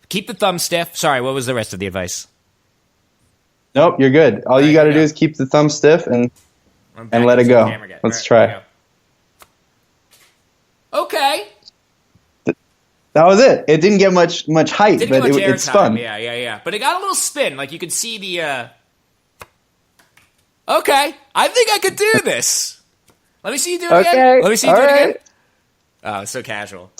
Keep the thumb stiff. Sorry, what was the rest of the advice? Nope, you're good. All you got to do is keep the thumb stiff and let it go. Let's try. Okay. That was it. It didn't get much height, but it's fun. Yeah. But it got a little spin. Like you could see the... Okay, I think I could do this. Let me see you do it again. Let me see you do it again. Oh, it's so casual.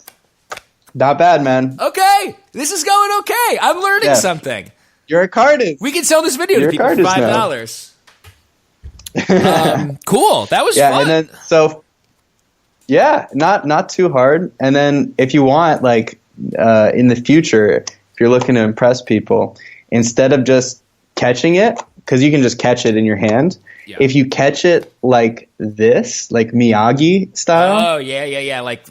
Not bad, man. Okay, this is going okay. I'm learning something. You're a cardist. We can sell this video to people for $5. Cool. That was fun. And then not too hard. And then if you want, like in the future, if you're looking to impress people, instead of just catching it, because you can just catch it in your hand. Yeah. If you catch it like this, like Miyagi style. Oh yeah. Like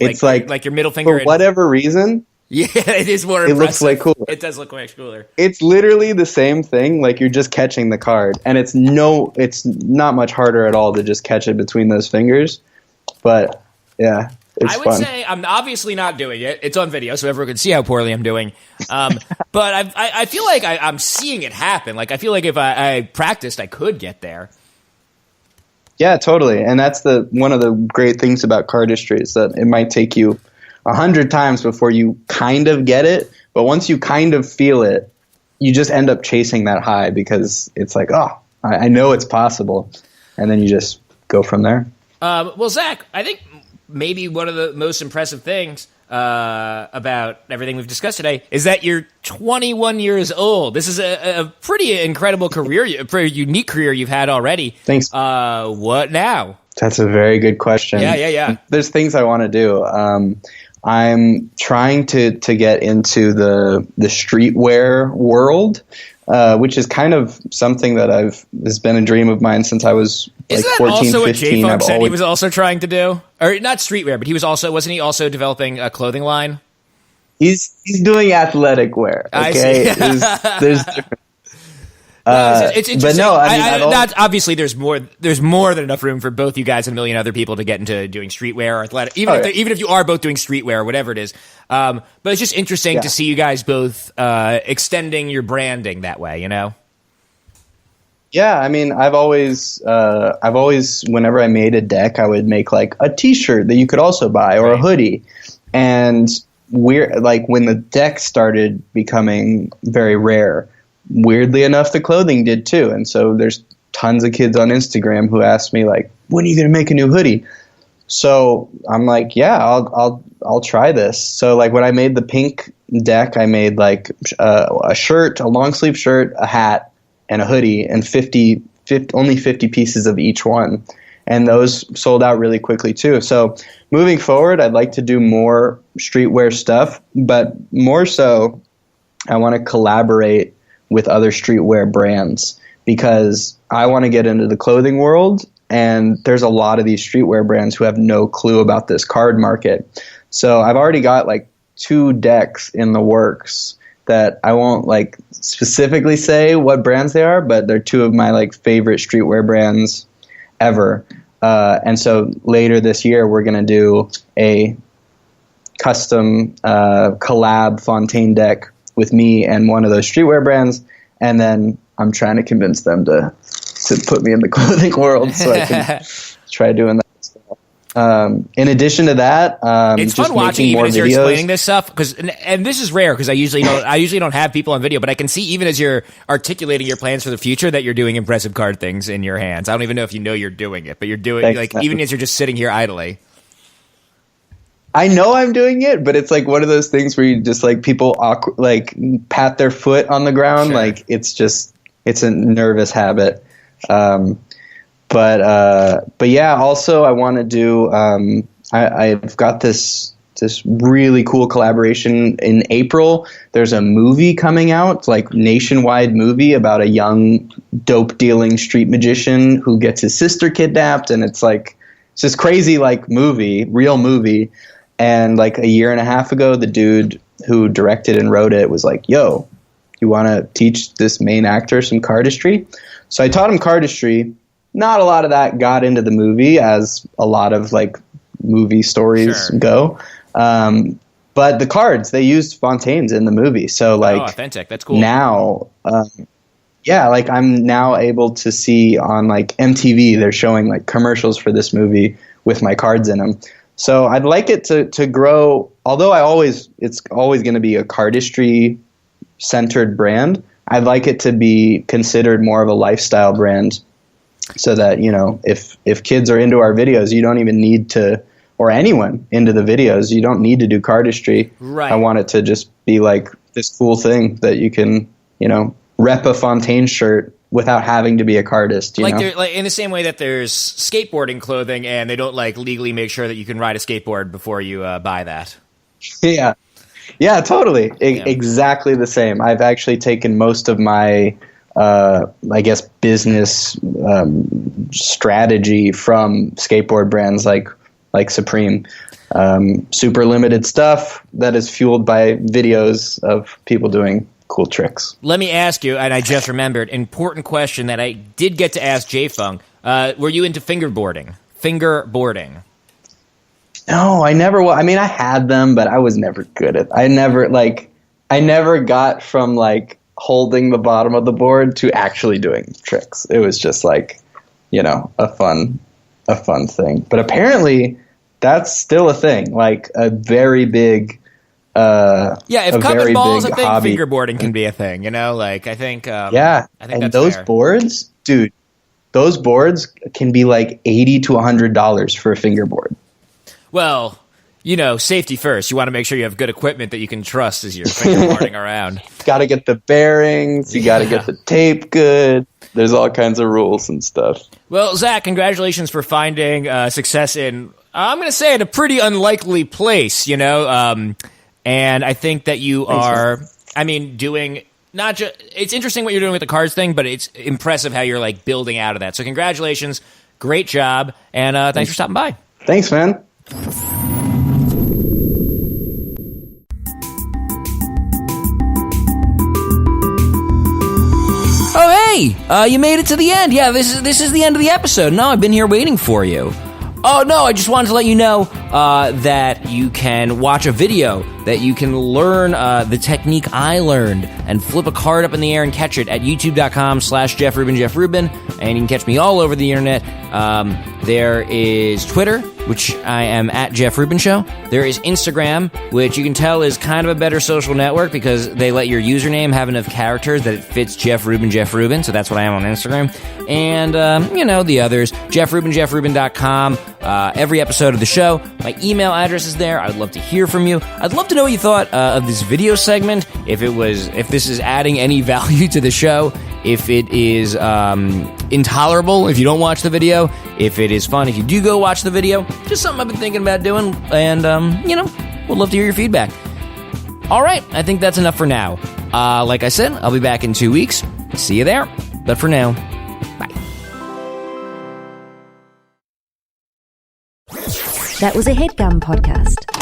your middle finger. For whatever reason. Yeah, it is more impressive. It looks way cooler. It does look much cooler. It's literally the same thing. Like you're just catching the card, and it's not much harder at all to just catch it between those fingers. But yeah. I would say I'm obviously not doing it. It's on video, so everyone can see how poorly I'm doing. But I feel like I'm seeing it happen. Like I feel like if I practiced, I could get there. Yeah, totally. And that's one of the great things about cardistry is that it might take you 100 times before you kind of get it. But once you kind of feel it, you just end up chasing that high because it's like, oh, I know it's possible. And then you just go from there. Well, Zach, I think maybe one of the most impressive things about everything we've discussed today is that you're 21 years old. This is a pretty incredible career, a pretty unique career you've had already. Thanks. What now? That's a very good question. Yeah. There's things I want to do. I'm trying to get into the streetwear world. Which is kind of something that has been a dream of mine since I was like 14, 15. Isn't that also what J-Funk said he was also trying to do? Or not streetwear, but wasn't he also developing a clothing line? He's doing athletic wear. Okay, there's different. It's interesting. But no, I mean, obviously there's more than enough room for both you guys and a million other people to get into doing streetwear or athletic. Even if you are both doing streetwear or whatever it is. But it's just interesting to see you guys both extending your branding that way. You know. Yeah, I mean, I've always, whenever I made a deck, I would make like a T-shirt that you could also buy or a hoodie. And we're like, when the deck started becoming very rare, weirdly enough, the clothing did too. And so there's tons of kids on Instagram who ask me like, when are you going to make a new hoodie? So I'm like, yeah, I'll try this. So like when I made the pink deck, I made like a shirt, a long sleeve shirt, a hat, and a hoodie, and only 50 pieces of each one. And those sold out really quickly too. So moving forward, I'd like to do more streetwear stuff, but more so I want to collaborate with other streetwear brands because I want to get into the clothing world. And there's a lot of these streetwear brands who have no clue about this card market. So I've already got like 2 decks in the works that I won't like specifically say what brands they are, but they're 2 of my like favorite streetwear brands ever. And so later this year, we're going to do a custom collab Fontaine deck with me and one of those streetwear brands. And then I'm trying to convince them to put me in the clothing world so I can try doing that. In addition to that, it's just fun watching making even more as you're videos. explaining this stuff because, and this is rare because I usually don't have people on video, but I can see even as you're articulating your plans for the future that you're doing impressive card things in your hands. I don't even know if you know you're doing it, but you're doing even as you're just sitting here idly. I know I'm doing it, but it's like one of those things where you just like people like pat their foot on the ground, Sure. like it's a nervous habit. But yeah, also I want to do, I've got this really cool collaboration in April. There's a movie coming out, like nationwide movie about a young dope dealing street magician who gets his sister kidnapped. And it's this crazy like real movie. And like a year and a half ago, the dude who directed and wrote it was like, yo, you want to teach this main actor some cardistry? So I taught him cardistry. Not a lot of that got into the movie, as a lot of like movie stories go. But the cards, they used Fontaines in the movie. So like, authentic. That's cool. Now, like I'm now able to see on like MTV, they're showing like commercials for this movie with my cards in them. So I'd like it to grow. Although it's always going to be a cardistry centered brand. I'd like it to be considered more of a lifestyle brand. So that, you know, if kids are into our videos, you don't even need to, or anyone into the videos, you don't need to do cardistry. Right. I want it to just be like this cool thing that you can, you know, rep a Fontaine shirt without having to be a cardist. You know? Like in the same way that there's skateboarding clothing and they don't like legally make sure that you can ride a skateboard before you buy that. Yeah. Yeah, totally. Exactly the same. I've actually taken most of my I guess business strategy from skateboard brands like Supreme. Super limited stuff that is fueled by videos of people doing cool tricks. Let me ask you, and I just remembered, important question that I did get to ask Jay-Fung. Were you into fingerboarding? Fingerboarding. No, I never was. I mean, I had them, but I was never good at. I never got from like holding the bottom of the board to actually doing tricks. It was just like, you know, a fun thing. But apparently that's still a thing, like a very big if cup and ball's a thing, hobby. Fingerboarding can be a thing, you know, like I think and that's those fair. boards, dude, those boards can be like $80 to $100 for a fingerboard. Well, you know, safety first. You want to make sure you have good equipment that you can trust as you're fingerboarding around. Got to get the bearings. You got to get the tape good. There's all kinds of rules and stuff. Well, Zach, congratulations for finding success in, I'm going to say, in a pretty unlikely place, you know. And I think that you are, I mean, doing not just, it's interesting what you're doing with the cards thing, but it's impressive how you're like building out of that. So congratulations. Great job. And thanks for stopping by. Thanks, man. Oh, hey, you made it to the end. Yeah, this is the end of the episode. No, I've been here waiting for you. Oh, no, I just wanted to let you know that you can watch a video that you can learn the technique I learned and flip a card up in the air and catch it at youtube.com/Jeff Rubin, and you can catch me all over the internet. There is Twitter, which I am at Jeff Rubin Show. There is Instagram, which you can tell is kind of a better social network because they let your username have enough characters that it fits Jeff Rubin, so that's what I am on Instagram. And, the others, JeffRubin.com, every episode of the show. My email address is there. I'd love to hear from you. I'd love to know what you thought of this video segment, if this is adding any value to the show, if it is intolerable if you don't watch the video, if it is fun if you do go watch the video. Just something I've been thinking about doing, and, would love to hear your feedback. All right, I think that's enough for now. Like I said, I'll be back in 2 weeks. See you there. But for now, bye. That was a HeadGum podcast.